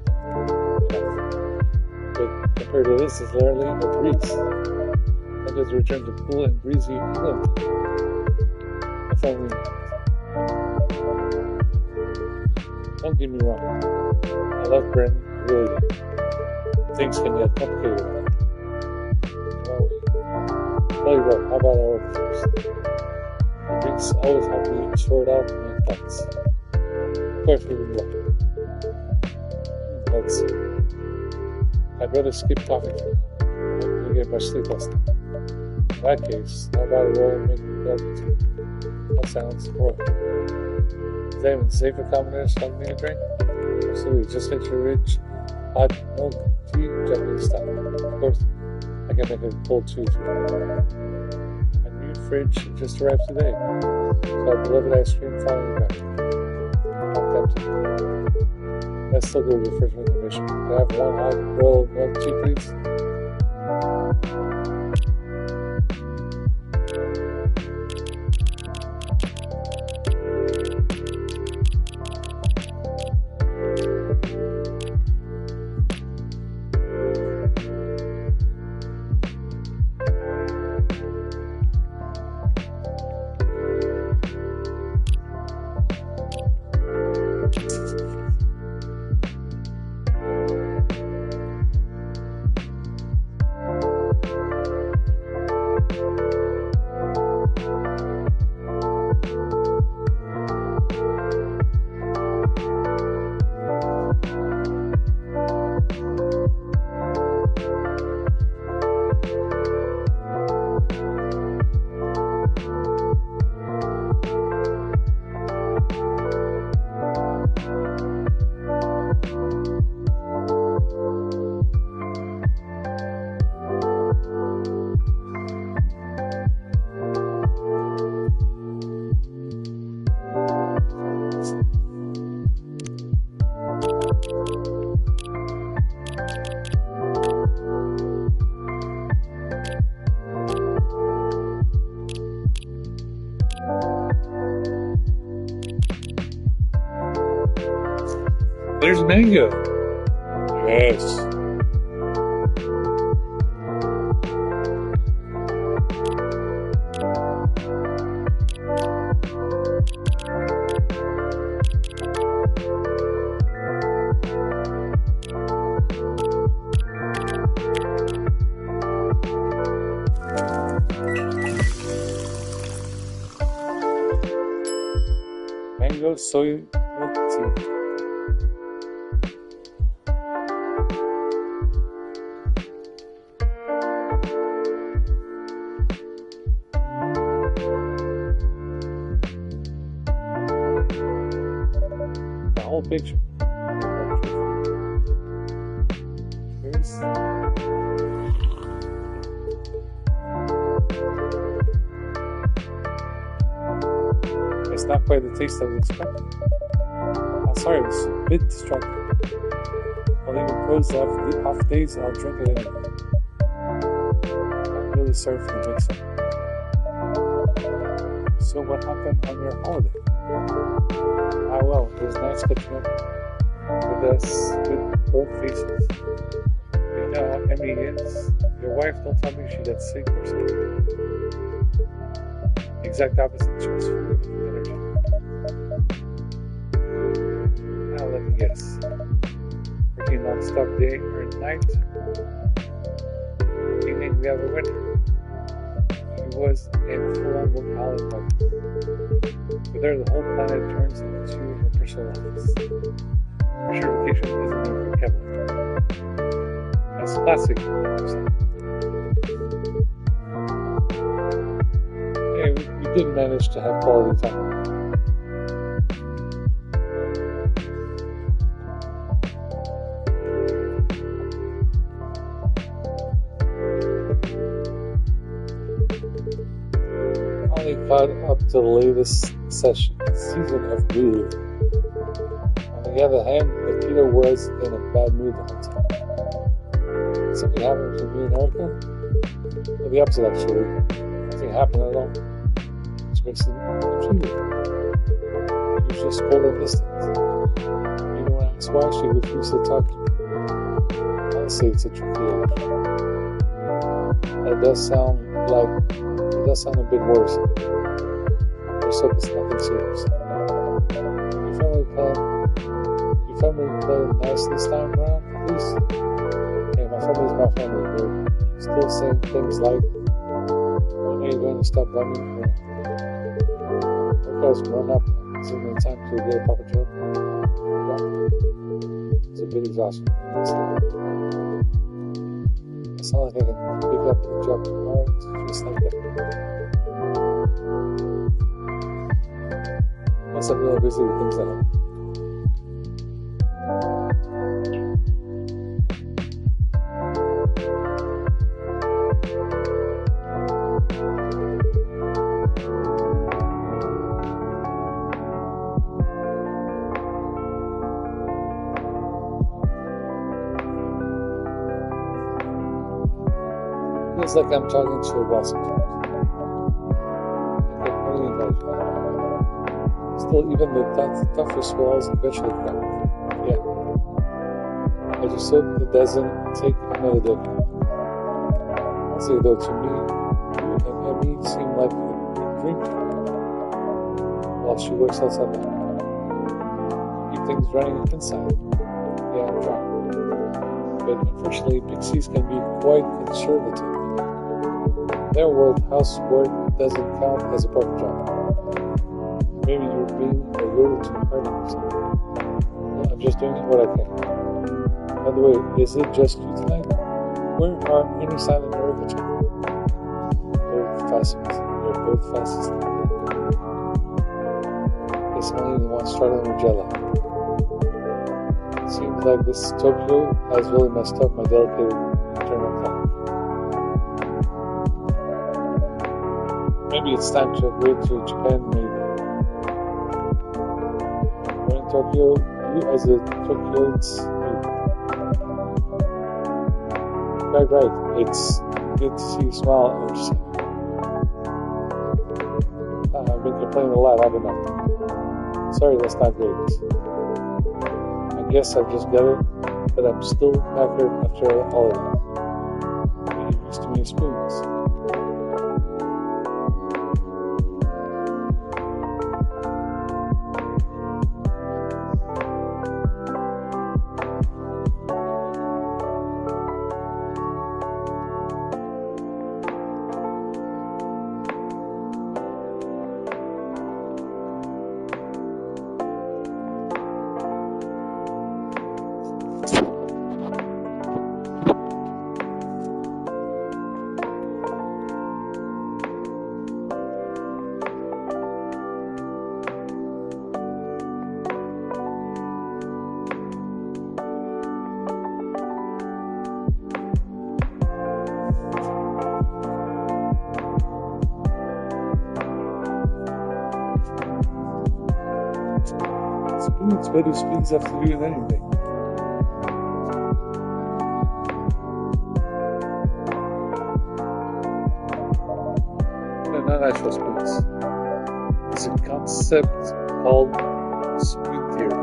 but compared to this, it's literally a breeze. I just returned to cool and breezy England. If only. Don't get me wrong. I love Britain, really do. Things can get complicated. Tell you what, how about our order first? The drinks always help me sort out my thoughts. Of course, we would love it. Let's see. I'd rather skip coffee for now. I didn't get much sleep last night. In that case, how about a roll and make milk tea? That sounds horrible. Is anyone safe for commoners telling me a drink? Absolutely, just make sure rich, hot milk tea, Japanese style. Of course, I can make it cold too. My new fridge just arrived today. So our beloved ice cream finally back. Popped empty. Let's still go to the first recommendation. Can I have one hot boiled milk tea, please? There's mango. Yes. Mango soy milk tea. Whole picture. Here's it's not quite the taste I was expecting. I'm sorry, it was a bit distracting. I'll even those off days, I'll drink it anyway. I'm really sorry for the mix-up. So what happened on your holiday? Well, it was nice catching up with us with both faces. You know how Emmy is. Your wife, don't tell me she got sick or something. Exact opposite, she was full of energy. Now let me guess. Working non-stop day or night. Meaning we have a winter. She was in full-on workaholic mode. With her, the whole planet turns into her personal office. For sure, vacation isn't her vocabulary. That's classic. Hey, we did manage to have quality time. Finally caught up to the latest season of Blue. On the other hand, Peter was in a bad mood the whole time. Something happened to me and Erica? Well, the opposite, actually. Nothing happened at all. Which makes it confusing. She was just cold and distant. Even when I asked why, she refused to talk to me. I'll say it's a tricky age. It does sound a bit worse. Let's hope it's nothing serious. Your family playing nice this time around, please? Okay, my family's my family. We're still saying things like, when are you going to stop running? Because grown up, isn't it time to get a proper job? It's a bit exhausting. It's not like I can pick up a job tomorrow. It's just like that. Unless I'm really busy with things at home. Feels like I'm talking to a wall sometimes. I get really involved. Still, even the toughest walls eventually crack. Yeah. I just hope it doesn't take another decade. Honestly, though, to me, you and Emmy seem like a dream while she works outside the house. Keep things running inside. Yeah, I'm trying. But unfortunately, big C's can be quite conservative. In their world, housework doesn't count as a proper job. Maybe you're being a little too hard on yourself. Well, I'm just doing what I can. By the way, is it just you tonight? Where are any silent Erica? Both facets. They're both facets. Guess I'm only the one struggling with jet lag. Seems like this Tokyo has really messed up my delicate internal clock. Maybe it's time to upgrade to Japan, maybe. We're in Tokyo, you as a Tokyoites, right. It's good to see you smile, Anderson. I've been complaining a lot, haven't I? Sorry, that's not great. I guess I've just got it, but I'm still knackered after all of it. I'm getting used to many spoons. What do speeds have to do with anything? not actual spoons. It's a concept called spoon theory,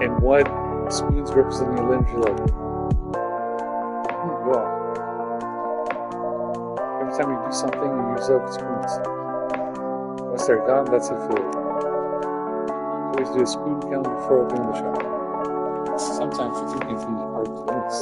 and what spoons represent your energy level. Go on. Every time you do something, you use up spoons. Once they're gone, that's it for you. Always do a spoon count before opening the shop. Sometimes you think it's hard to miss.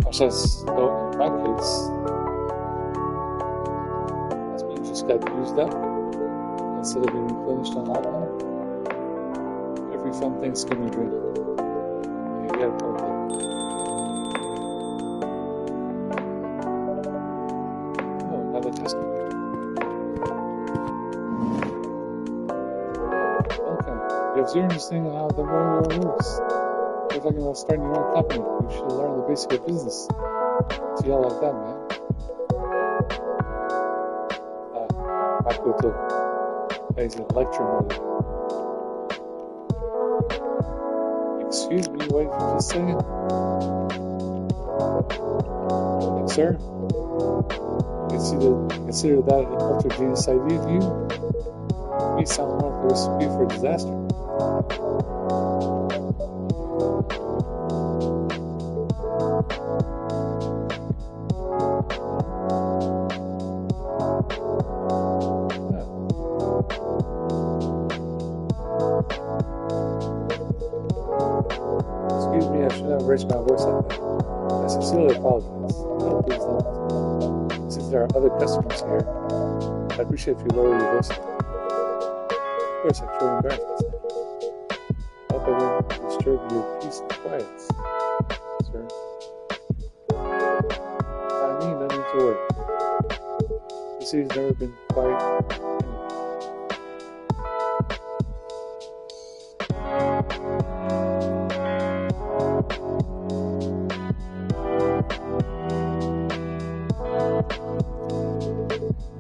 Says, though, in my case, that's being just got used up instead of being replenished on all time. Every fun Thanksgiving drink, you gotta put it. Oh, another customer. Welcome. You have zero understanding of how the world works. You're talking about starting your own company. You should learn the basics of business. See how like that, man. Makoto. He's an electromotive. Excuse me, what did you just say? Yes, sir. Consider that an ultra genius idea of you. You sound like the recipe for disaster. Excuse me, I should not raise my voice like that. I sincerely apologize. No, please don't. Since there are other customers here, I'd appreciate if you lower your voice. Of course, I'm truly embarrassed. I hope I won't disturb your peace and quiet, sir. I mean, no need to worry. The city's never been quiet.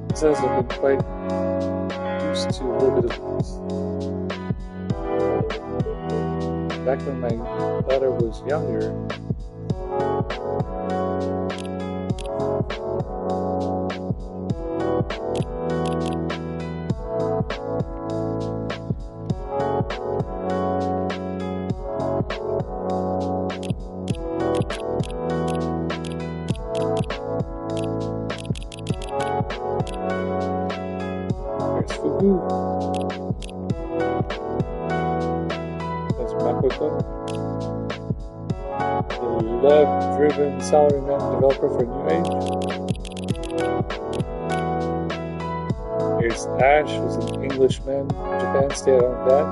It says I've been quite used to a little bit of noise. Back when my daughter was younger, there's Fugu. That's Makoto. The love-driven salaryman developer for New Age. Here's Ash, who's an Englishman in Japan, stay-at-home dad.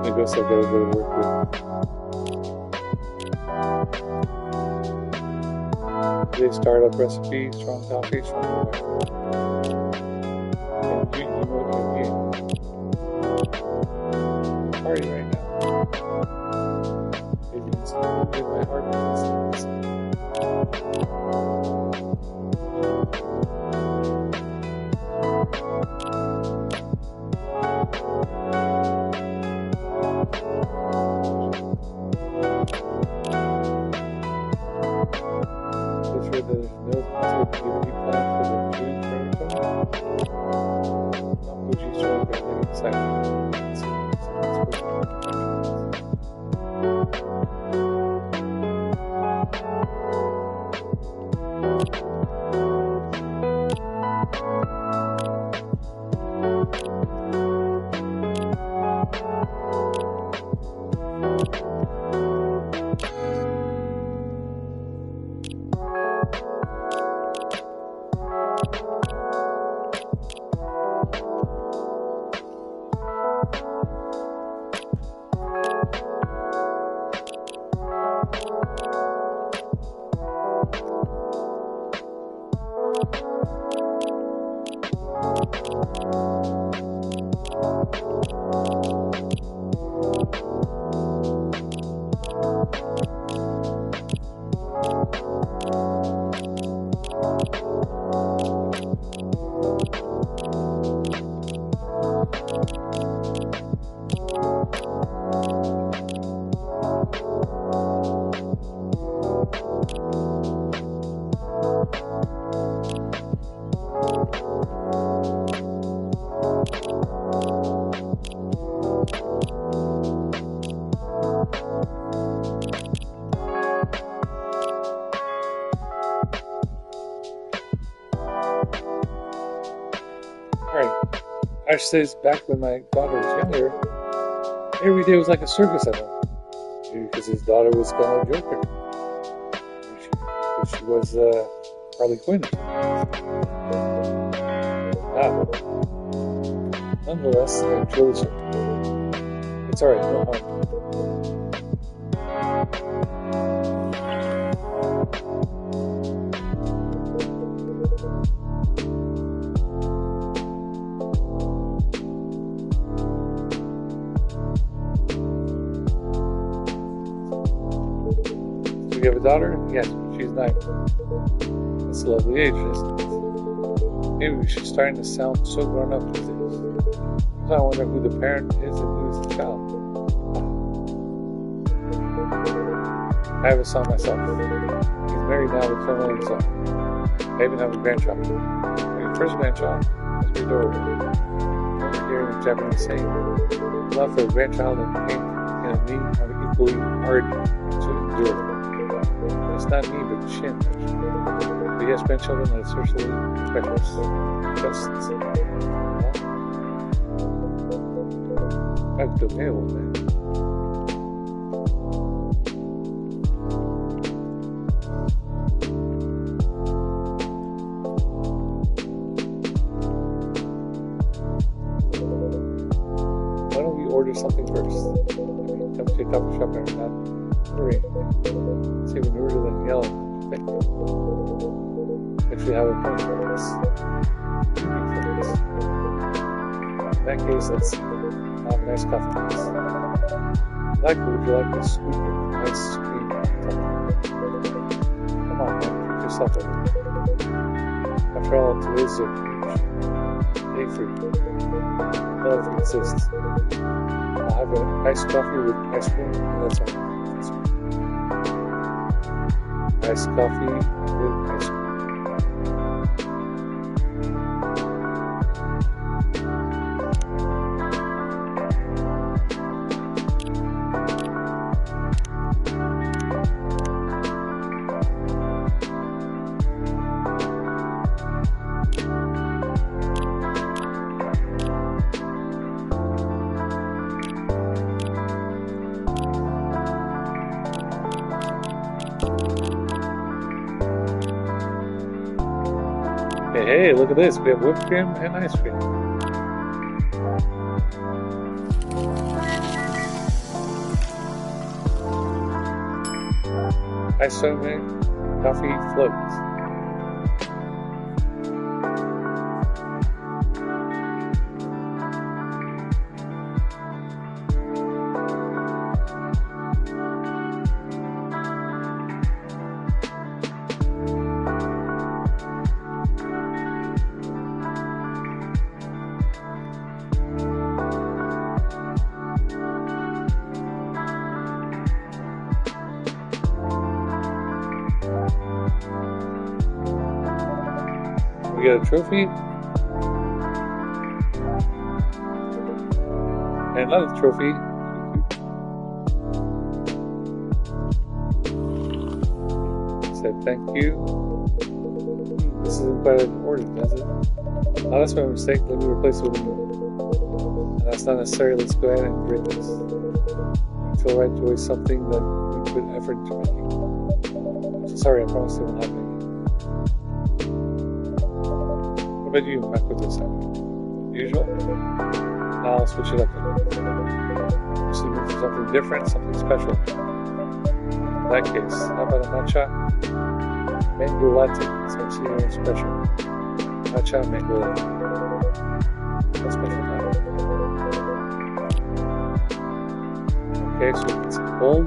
I guess I've got to go to work with. Today's startup recipe, strong coffee, strong water. And you know what you're party right now. Maybe it's in my heart. Ash says back when my daughter was younger, every day was like a circus at home. Because his daughter was kind of like Joker. She was Harley Quinn. Nonetheless, I chose her. It's alright, no harm. You have a daughter? Yes, she's 9. That's a lovely age, isn't it? Maybe she's starting to sound so grown up these days. So I wonder who the parent is and who is the child. I have a son myself. He's married now with family and son. I even have a grandchild. My first grandchild is my daughter. Here in Japanese saying, love for a grandchild and pain and me are equally hard to endure. It's not me, but Shin. But yes, grandchildren are socially precious. Just back to me, old man. Why don't we order something first? I mean, come to a coffee shop and not order anything. See, when you order, then yell. Thank you. Actually, have a point for this. In that case, let's have a nice coffee. Like, would you like a scoop of ice cream? Come on, man, treat yourself over. After all, today's a day for you. Love exists. I'll have an iced coffee with ice cream, and that's all. Iced coffee with ice cream. Hey, look at this. We have whipped cream and ice cream. Ice cream, coffee floats. We got a trophy. And another trophy. Said thank you. This isn't quite an order, does it? Oh, that's my mistake. Let me replace it with a new. And that's not necessary. Let's go ahead and grade this. I feel right to waste something that we put effort into making. So sorry, I promise it will not make it. What about you, Mac, with this time? Usual? Now I'll switch it up. So you for something different, something special. In that case, how about a matcha mango latte? It's actually special. Matcha mango latte. That's special now. Okay, so it's cold.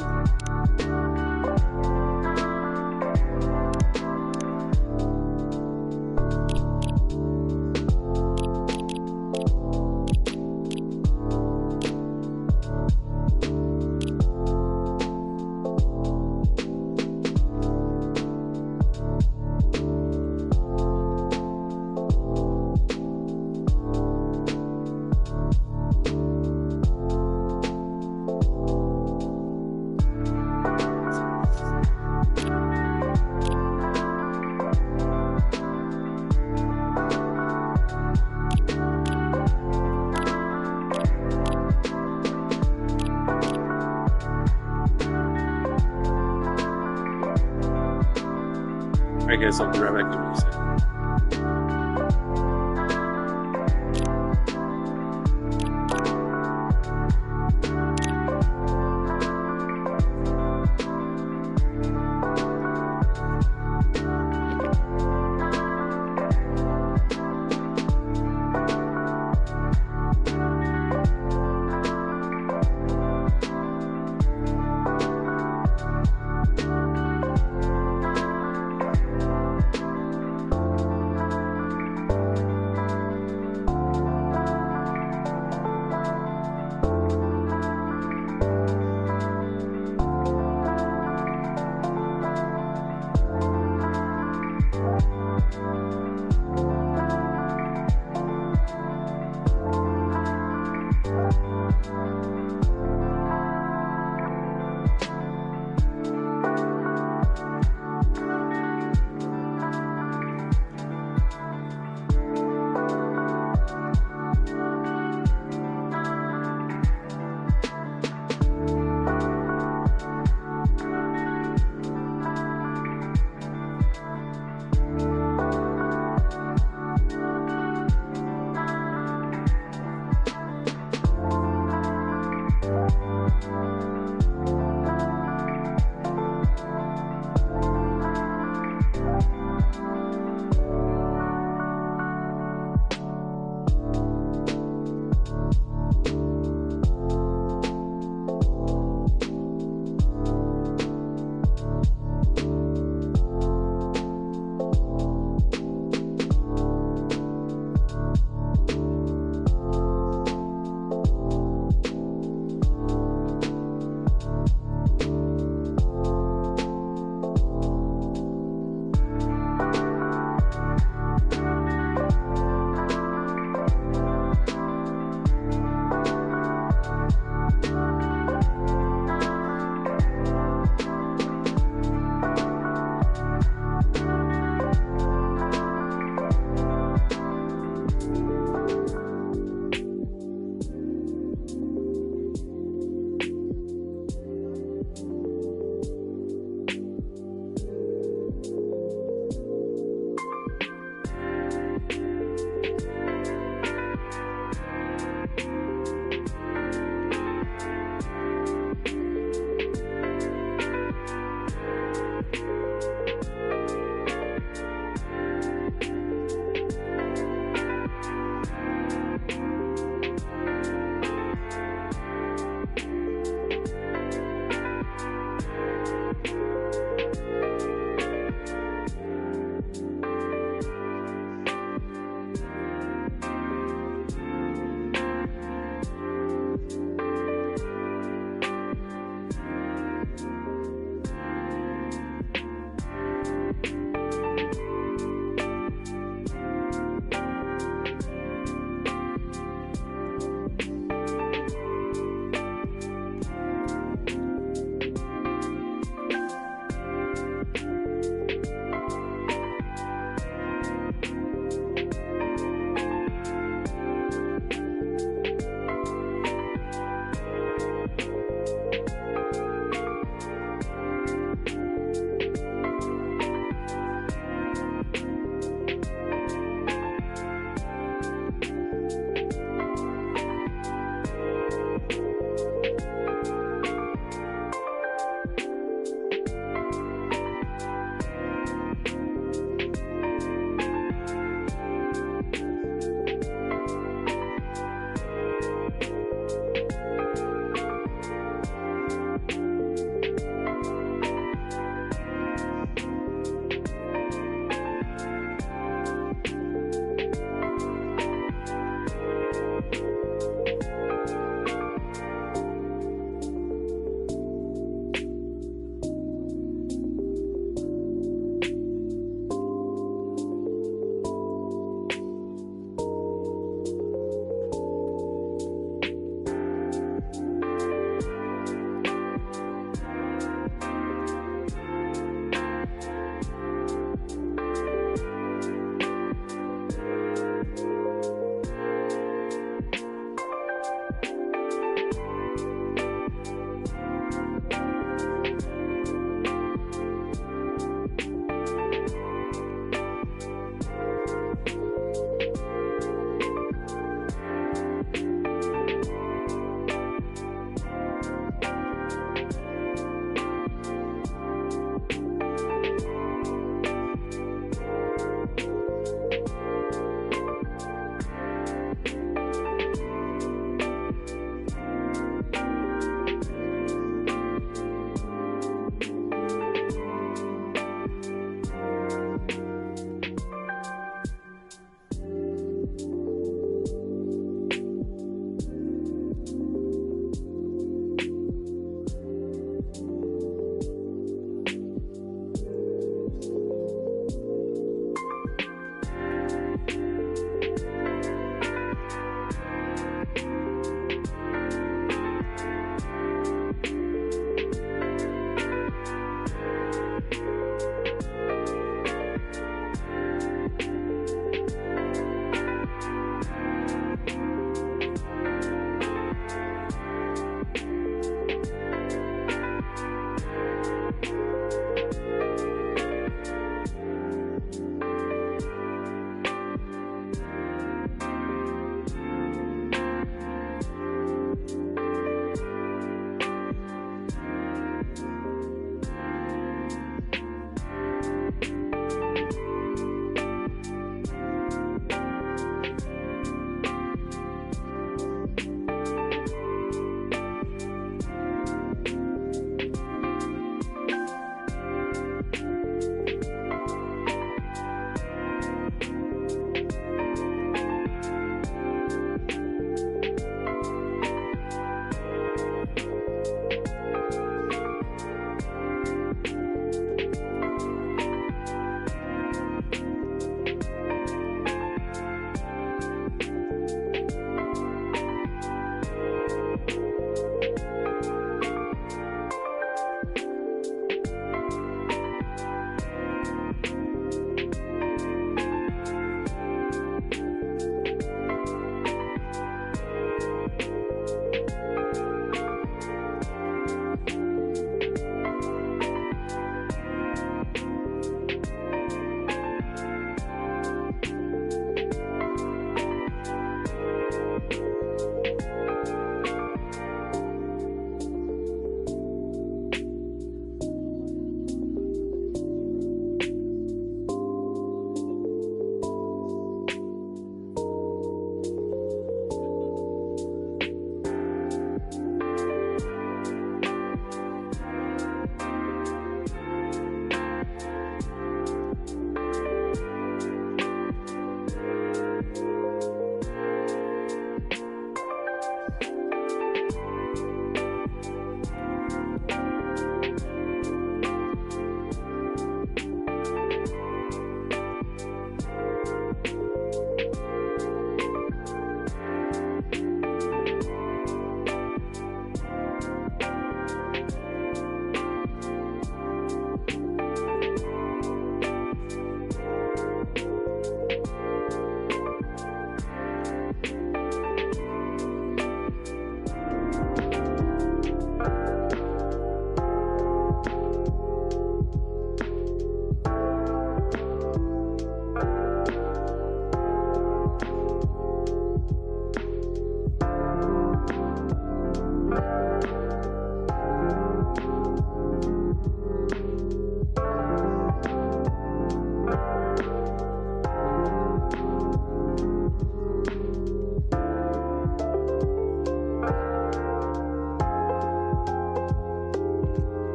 I guess I'll be right back to what you said.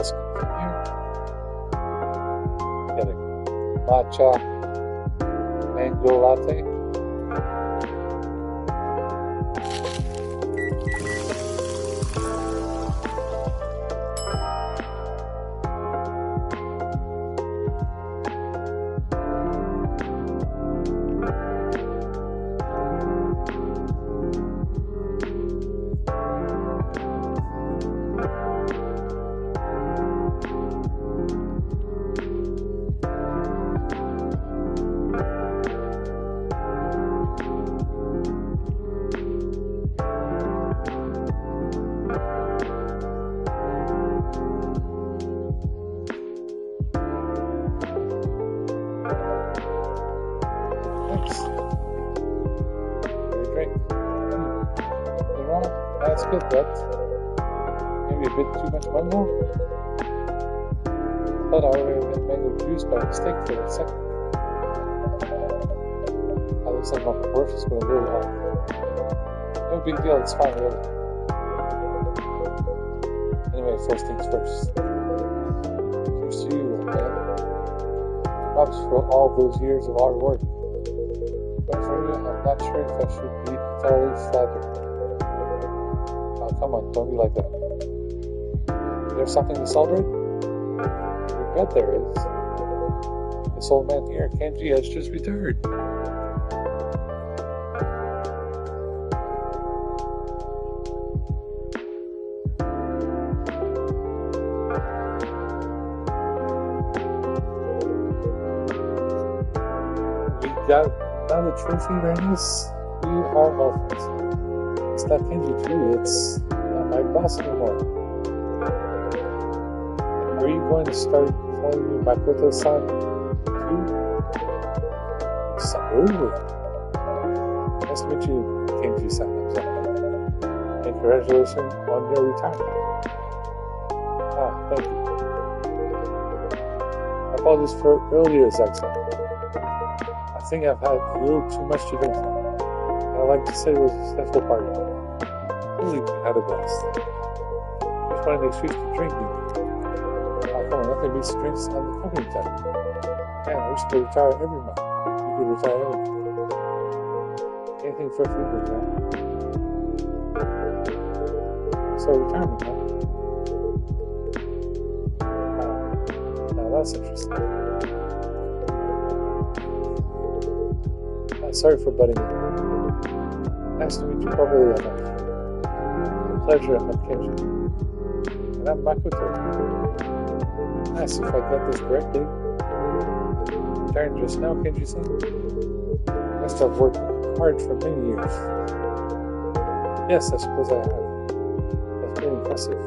let's continue. Getting matcha mango latte. Thanks. Your drink. You know, that's good, but maybe a bit too much mango. Thought I ordered mango juice by mistake for a second. That looks like my proportions were a little off. No big deal, it's fine, really. Anyway, first things first. Here's to you, man. Props for all those years of hard work. But for you, I'm not sure if I should be entirely flattered. Oh, come on, don't be like that. Is there something to celebrate? You bet there is. This old man here, Kenji, has just retired. We got another trophy, Renius. We are all friends. It's not Kenji too, it's not my boss anymore. Are you going to start calling me Makoto-san too? Absolutely. Nice to meet you, Kenji-san. And congratulations on your retirement. Ah, thank you. I apologize for earlier, Zack-san. I think I've had a little too much to drink. I'd like to say it was a successful party. Really, we had a blast. Just wanted an excuse to drink. Oh, come on, nothing beats drinks on the company time. Man, I wish to retire every month. You could retire every month. Anything for a few years, man. So, retirement, huh? Now, that's interesting. Sorry for butting in. Nice to meet you properly, Emma. A pleasure, I'm Kenji. And I'm Makoto. Nice, if I got this correctly. Retired just now, Kenji-san. Must have worked hard for many years. Yes, I suppose I have. That's pretty impressive.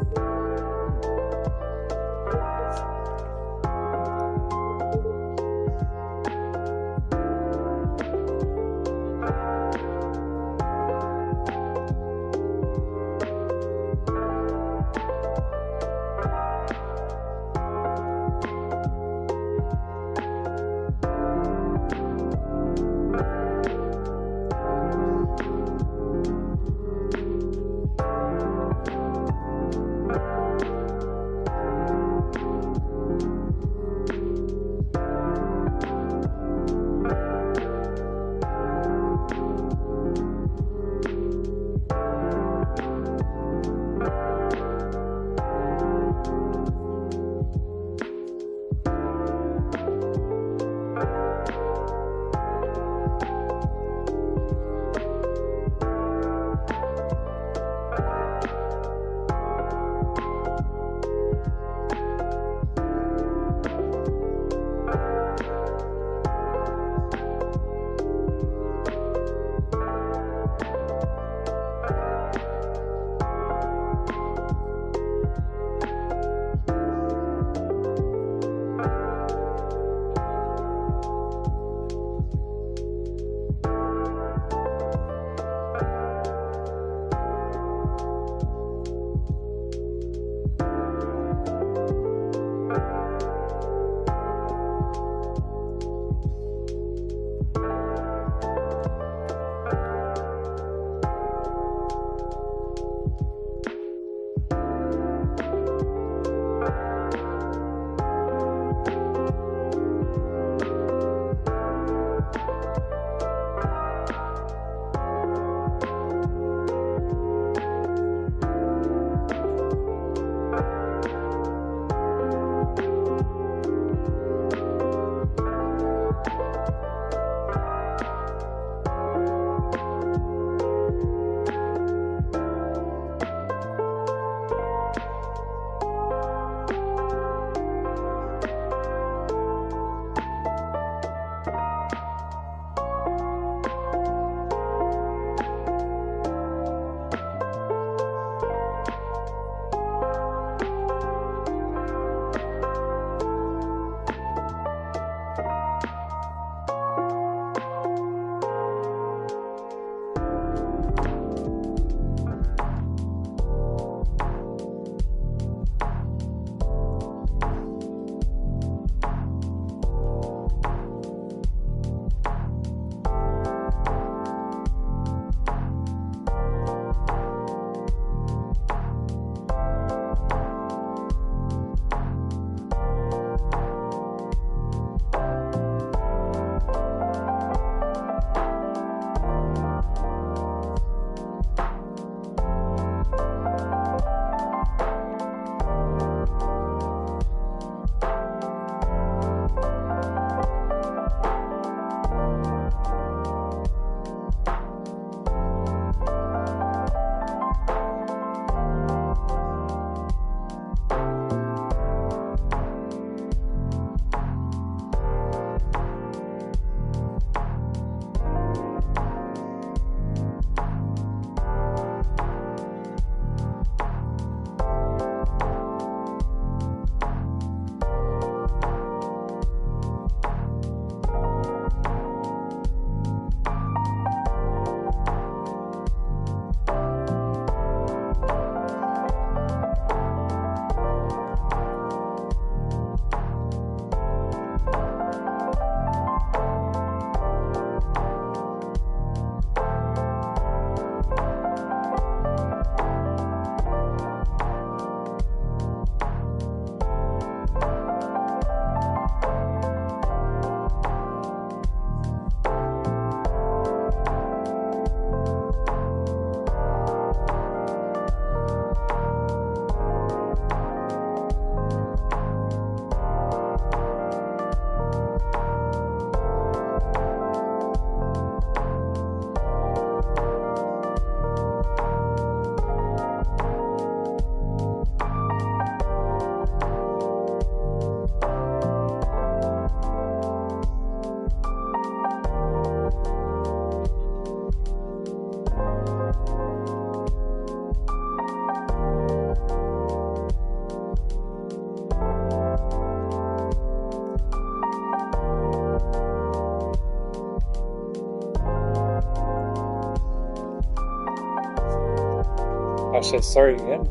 say sorry again.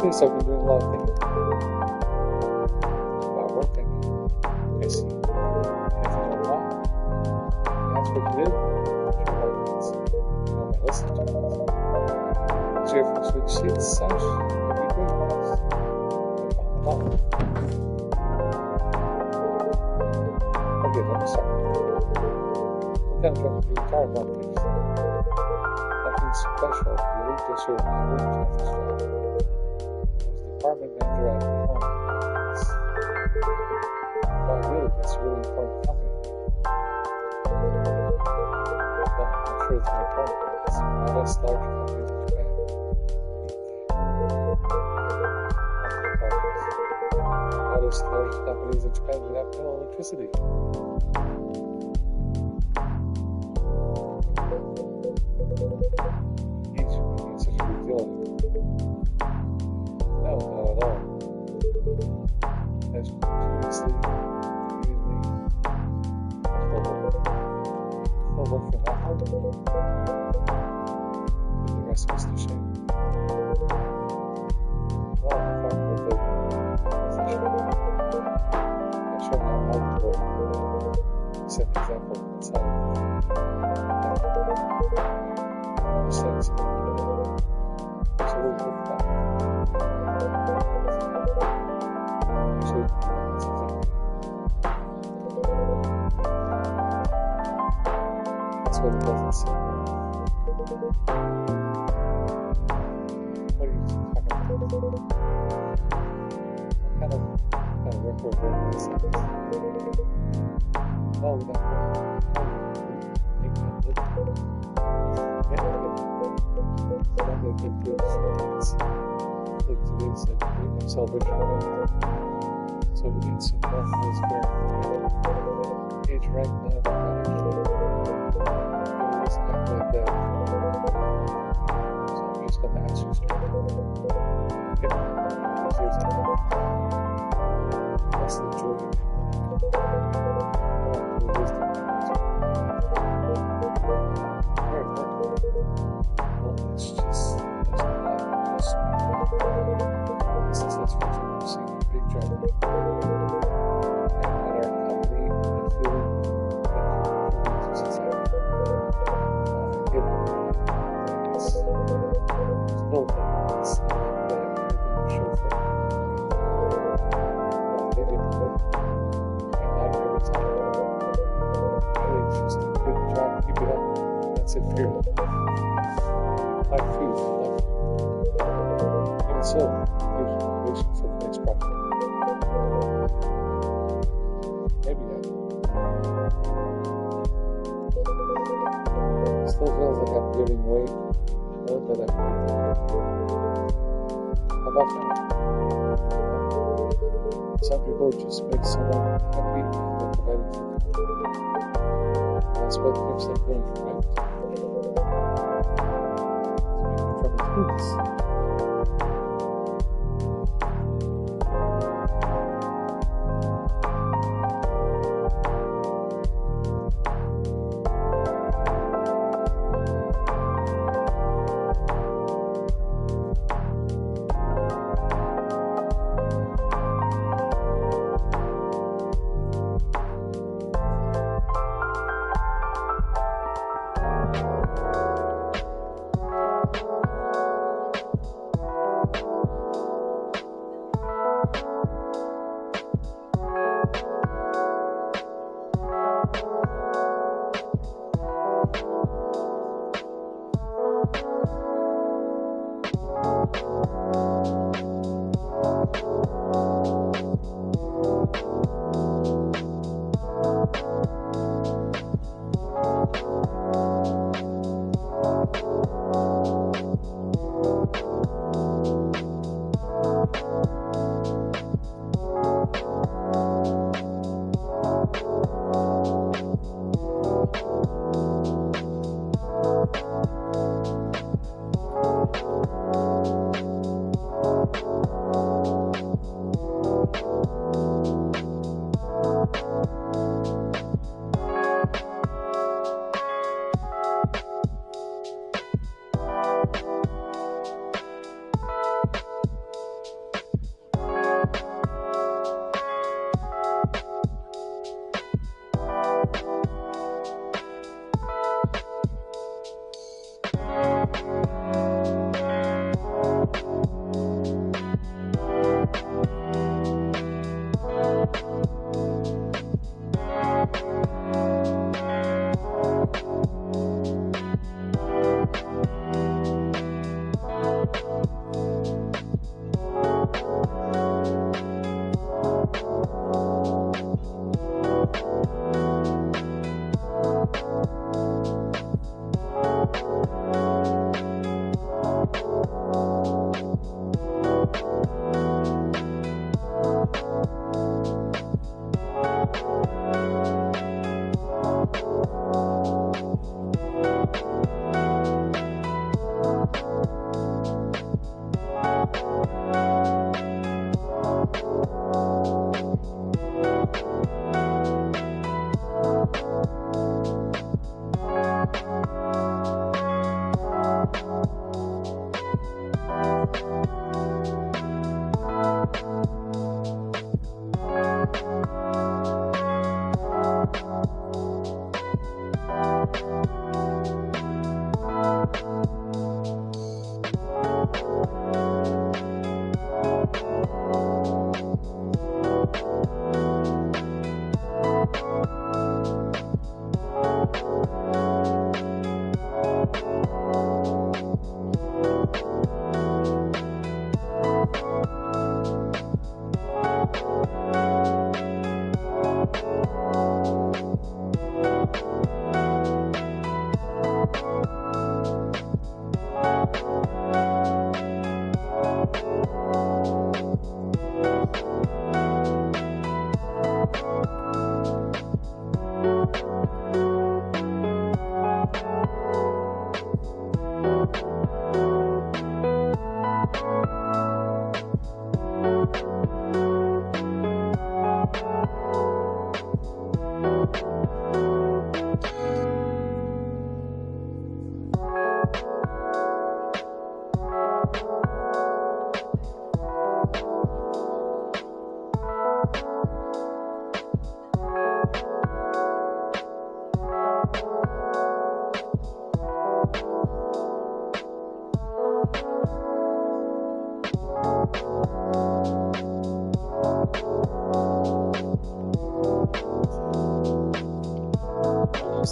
Yes, I've been doing a lot of things about work, and I see. And if you don't mind, that's what you did. Sure, I might listen to it. So if you switch seats, Sash, that'd be great. Okay, let me start. What kind of job do you retire from, please? Nothing special, really, just your average office job. Department manager at home. Wow, really? That's a really important company. Well, I'm sure it's more important. It's one of the large companies in Japan. Largest companies in Japan would have no electricity. Each making such a big deal of it. No, not at all. As previously, still work for that hard. The rest of us to shame. Well, I thought that the position. I showed how hard to work. Set an example inside. Sense. So we'll look back. Actually, that's what it doesn't say. What are you talking about? What kind of record work is this? Well, we don't know. Today's celebration event. So we need some marvelous age rank now. Act like that. So I'm just going to ask you straight. What's the joy of it? It's just that's what you're seeing, big job. And our company, the feeling that it's still it's not that anything to show for it. They didn't work. And not every time. Really, it's just a good job. Keep it up. That's it, period. Life food. And so, here's motivation for the next project. Maybe that. Still feels like I'm giving way more than I need. How about that? Some people just make someone happy and providing for them. That's what gives them going, right? From his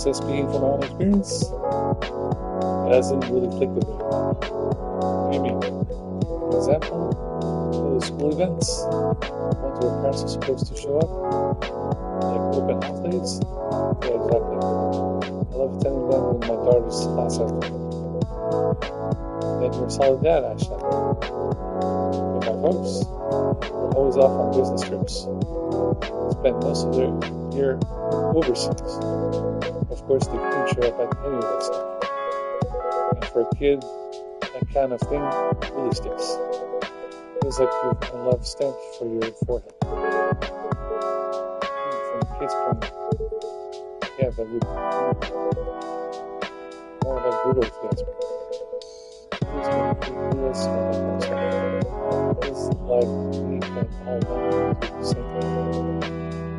just speaking from my own experience, it hasn't really clicked with me. What do you mean? For example, those school events, ones where parents are supposed to show up, like open house days. Yeah, exactly. I love attending them when my daughter's class has them. Then you're a solid dad, actually. But my folks are always off on business trips. Spend most of their year overseas. Of course, they couldn't show up at any of that stuff. And for a kid, that kind of thing really sticks. Feels like you've a love stamp for your forehead. From a kid's point, yeah, that would be more of a brutal if you ask me. It's like we can all do the same thing.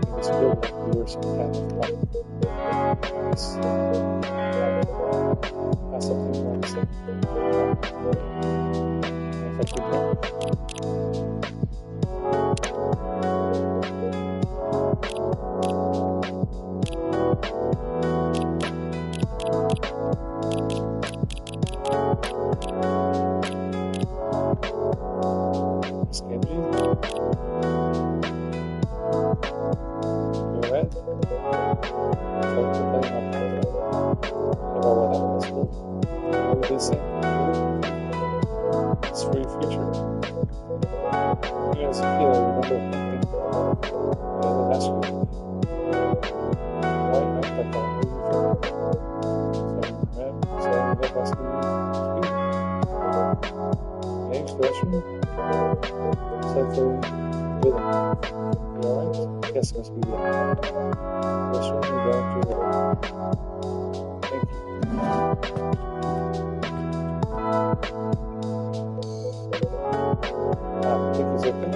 It was feel like we were some kind of problem. That's something you want to say. If I could Skimby? You alright? Talk to play my partner about what happened at school. What would they say? It's for your future. You as a kid, I remember thinking, they asked you, why act like that? So I ended up asking you, can I use the restroom? So for rhythm. You alright? Yes, it must be rhythm. Restroom, you go into rhythm. Thank you. I think it's okay.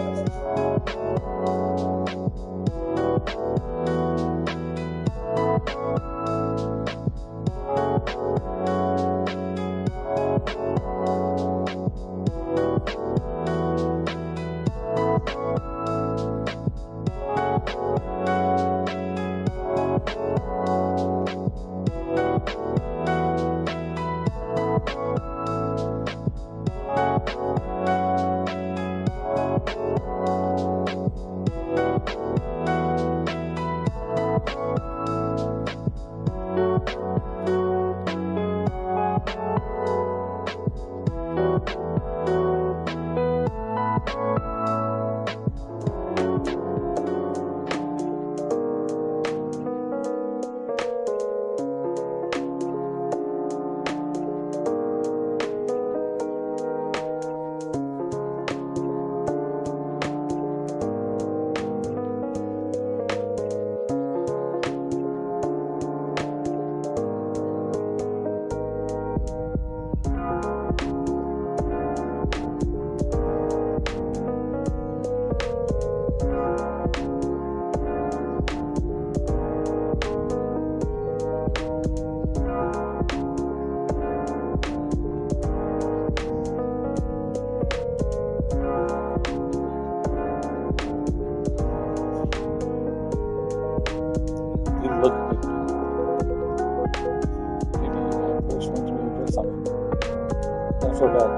feel bad.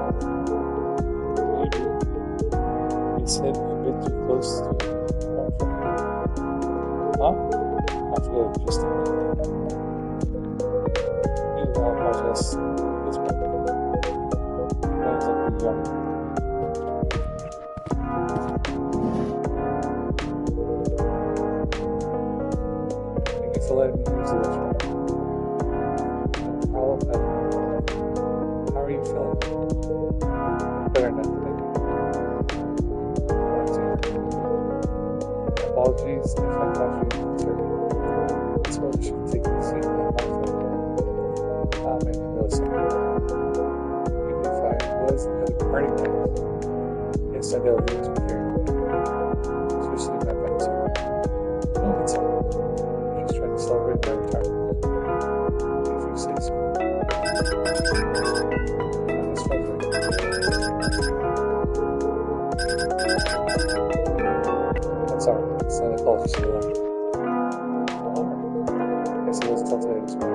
Maybe it's hit a bit too close to home for me. Huh? I forget it just maybe I'll apologize this way. That was like pretty young. Thank you for letting me use the restroom. How are you feeling? Better now, thank you. Apologies if I caught you disturbing. So I should take the seat and my phone. Maybe really something. Maybe if I was at a party night, yes, I got a little too carried away. Especially my back side. No, it's all. I'm just trying to celebrate my retirement. If you say so. That's fun. That's alright. Santa Claus is still on. Guess it was till today.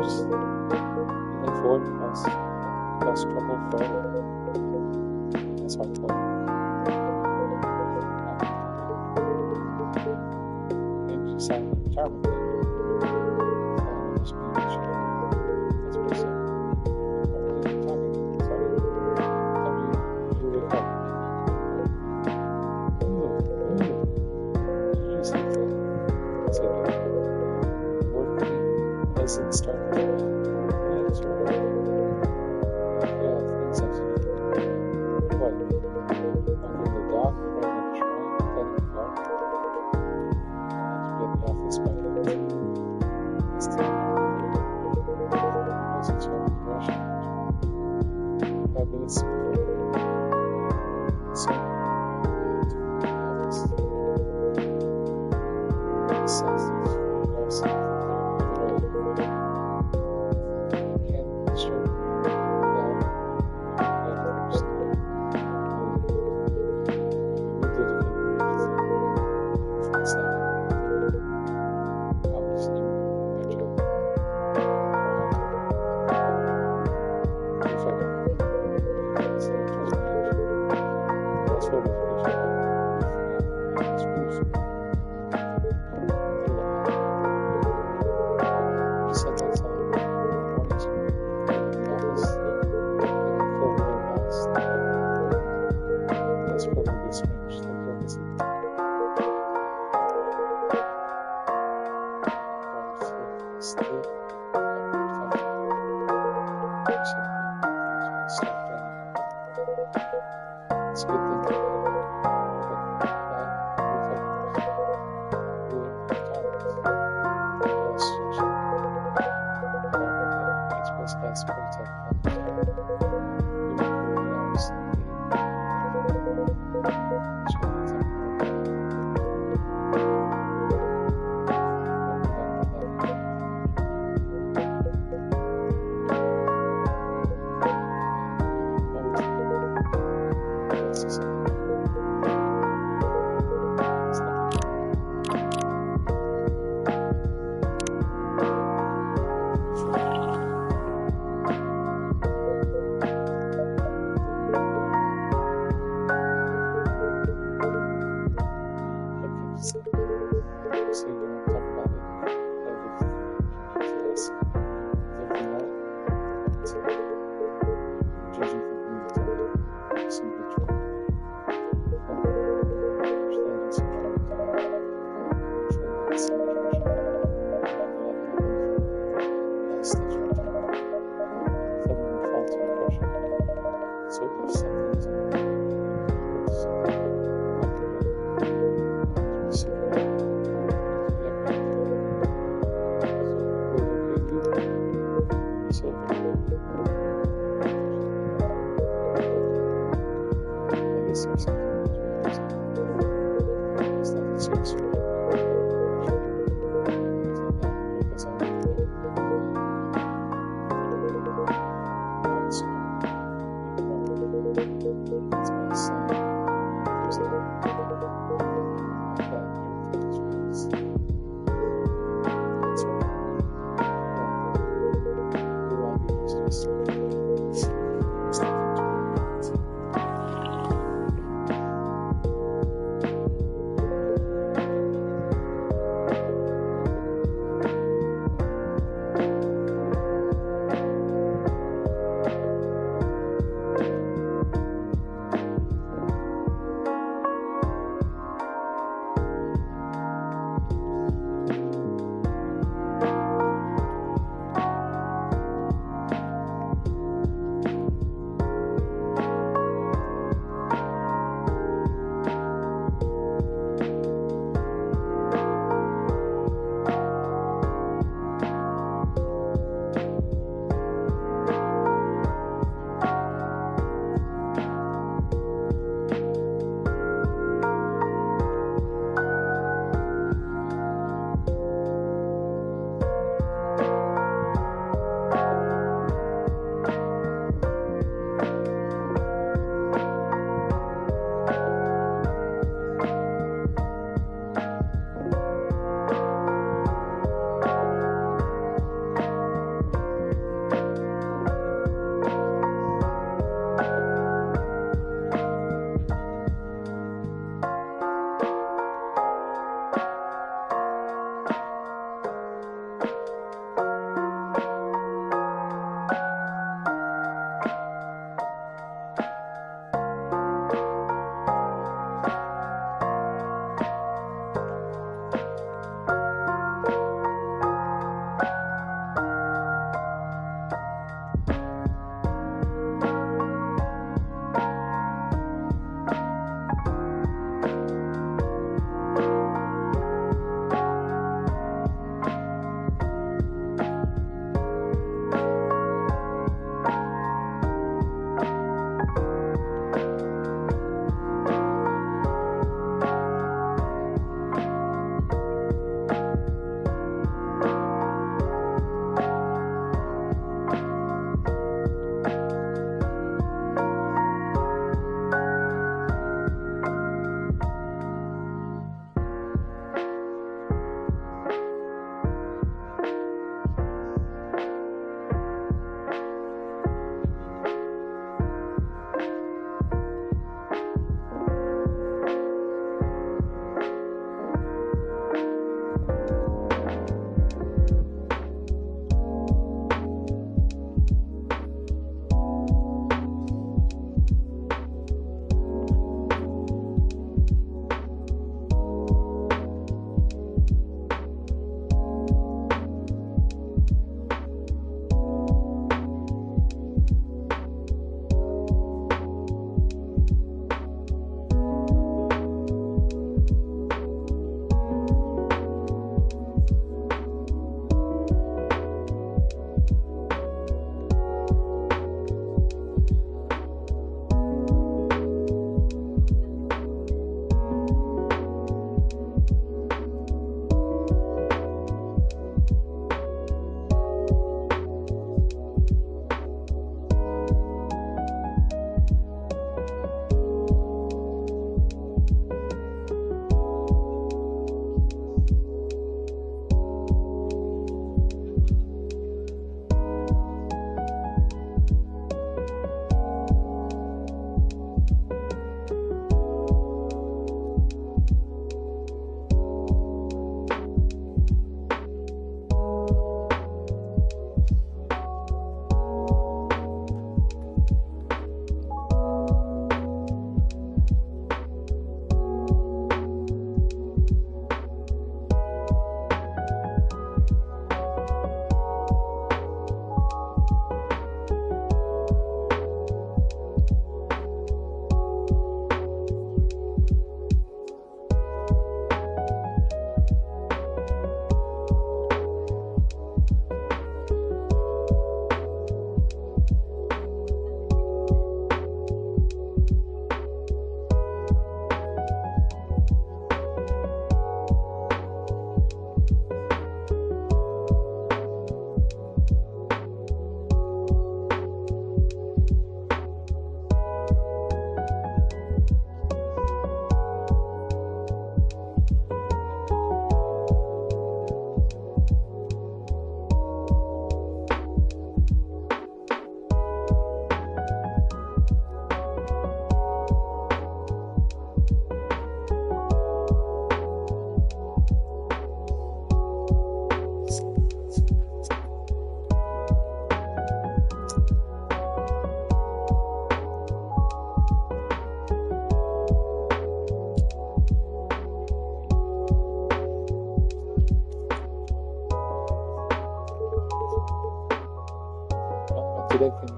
just moving forward cause trouble forever. That's what I told him. And she signed the retirement thing. That's what he said. Doesn't start. That's right. Yeah, things like what? Under the dock, right on the shrine, cutting the dock. To get the office by the this time. Unless it's from Russia. 5 minutes before. So, to the office. The sense of yourself. It's a good thing.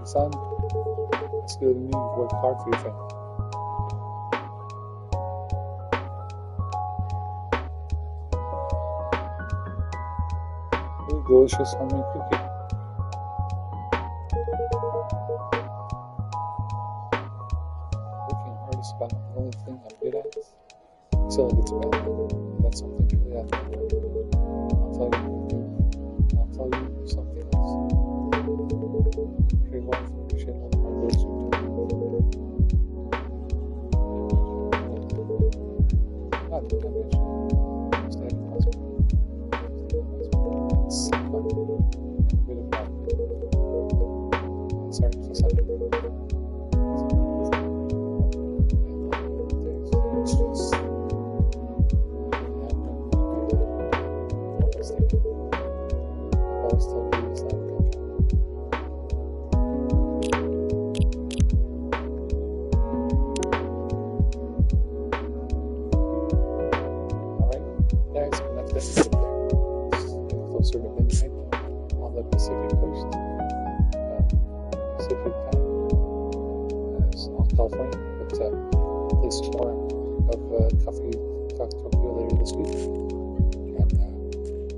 son, that's good to me. You work hard for your family. Really delicious homemade cookie. Working hard is about the only thing I'm good at. Until I get to bed. That's something really I think. I'll tell you anything. I'll tell you something else. Your wife appreciate all the hard work you do. Not the convention. Standing husband. It's a bit of fun. Sorry, it's just like it's just closer to midnight on the Pacific coast, Pacific time, as on California, but at least more of Coffee Talk Tokyo later this week. And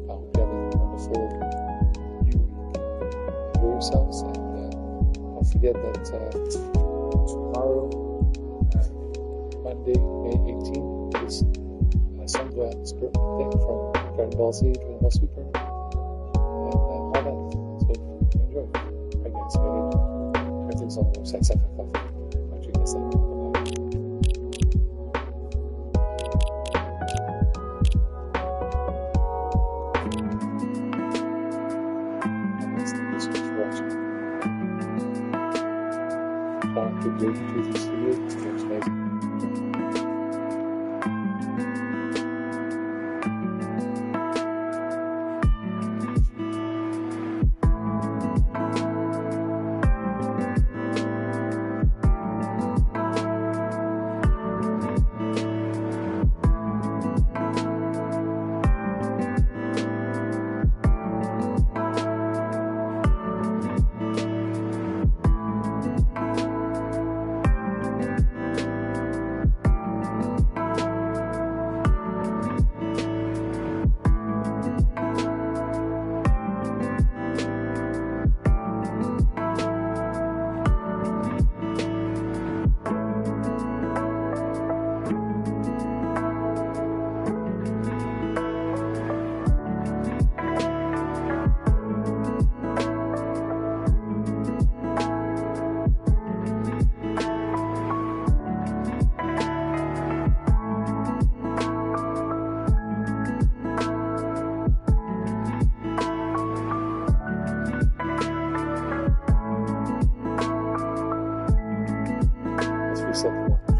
I hope you have a wonderful new week. Enjoy yourselves, and don't forget that tomorrow, Monday, May 18th, is Sunglass birthday from Dragon Ball Z, Dragon Ball Super, and all that. So enjoy. I guess everything's on the website, Sapphire Coffee. What you guys think? Thanks so much for watching. Shout out to Blue Tooth Studio. It's amazing. Reset the one.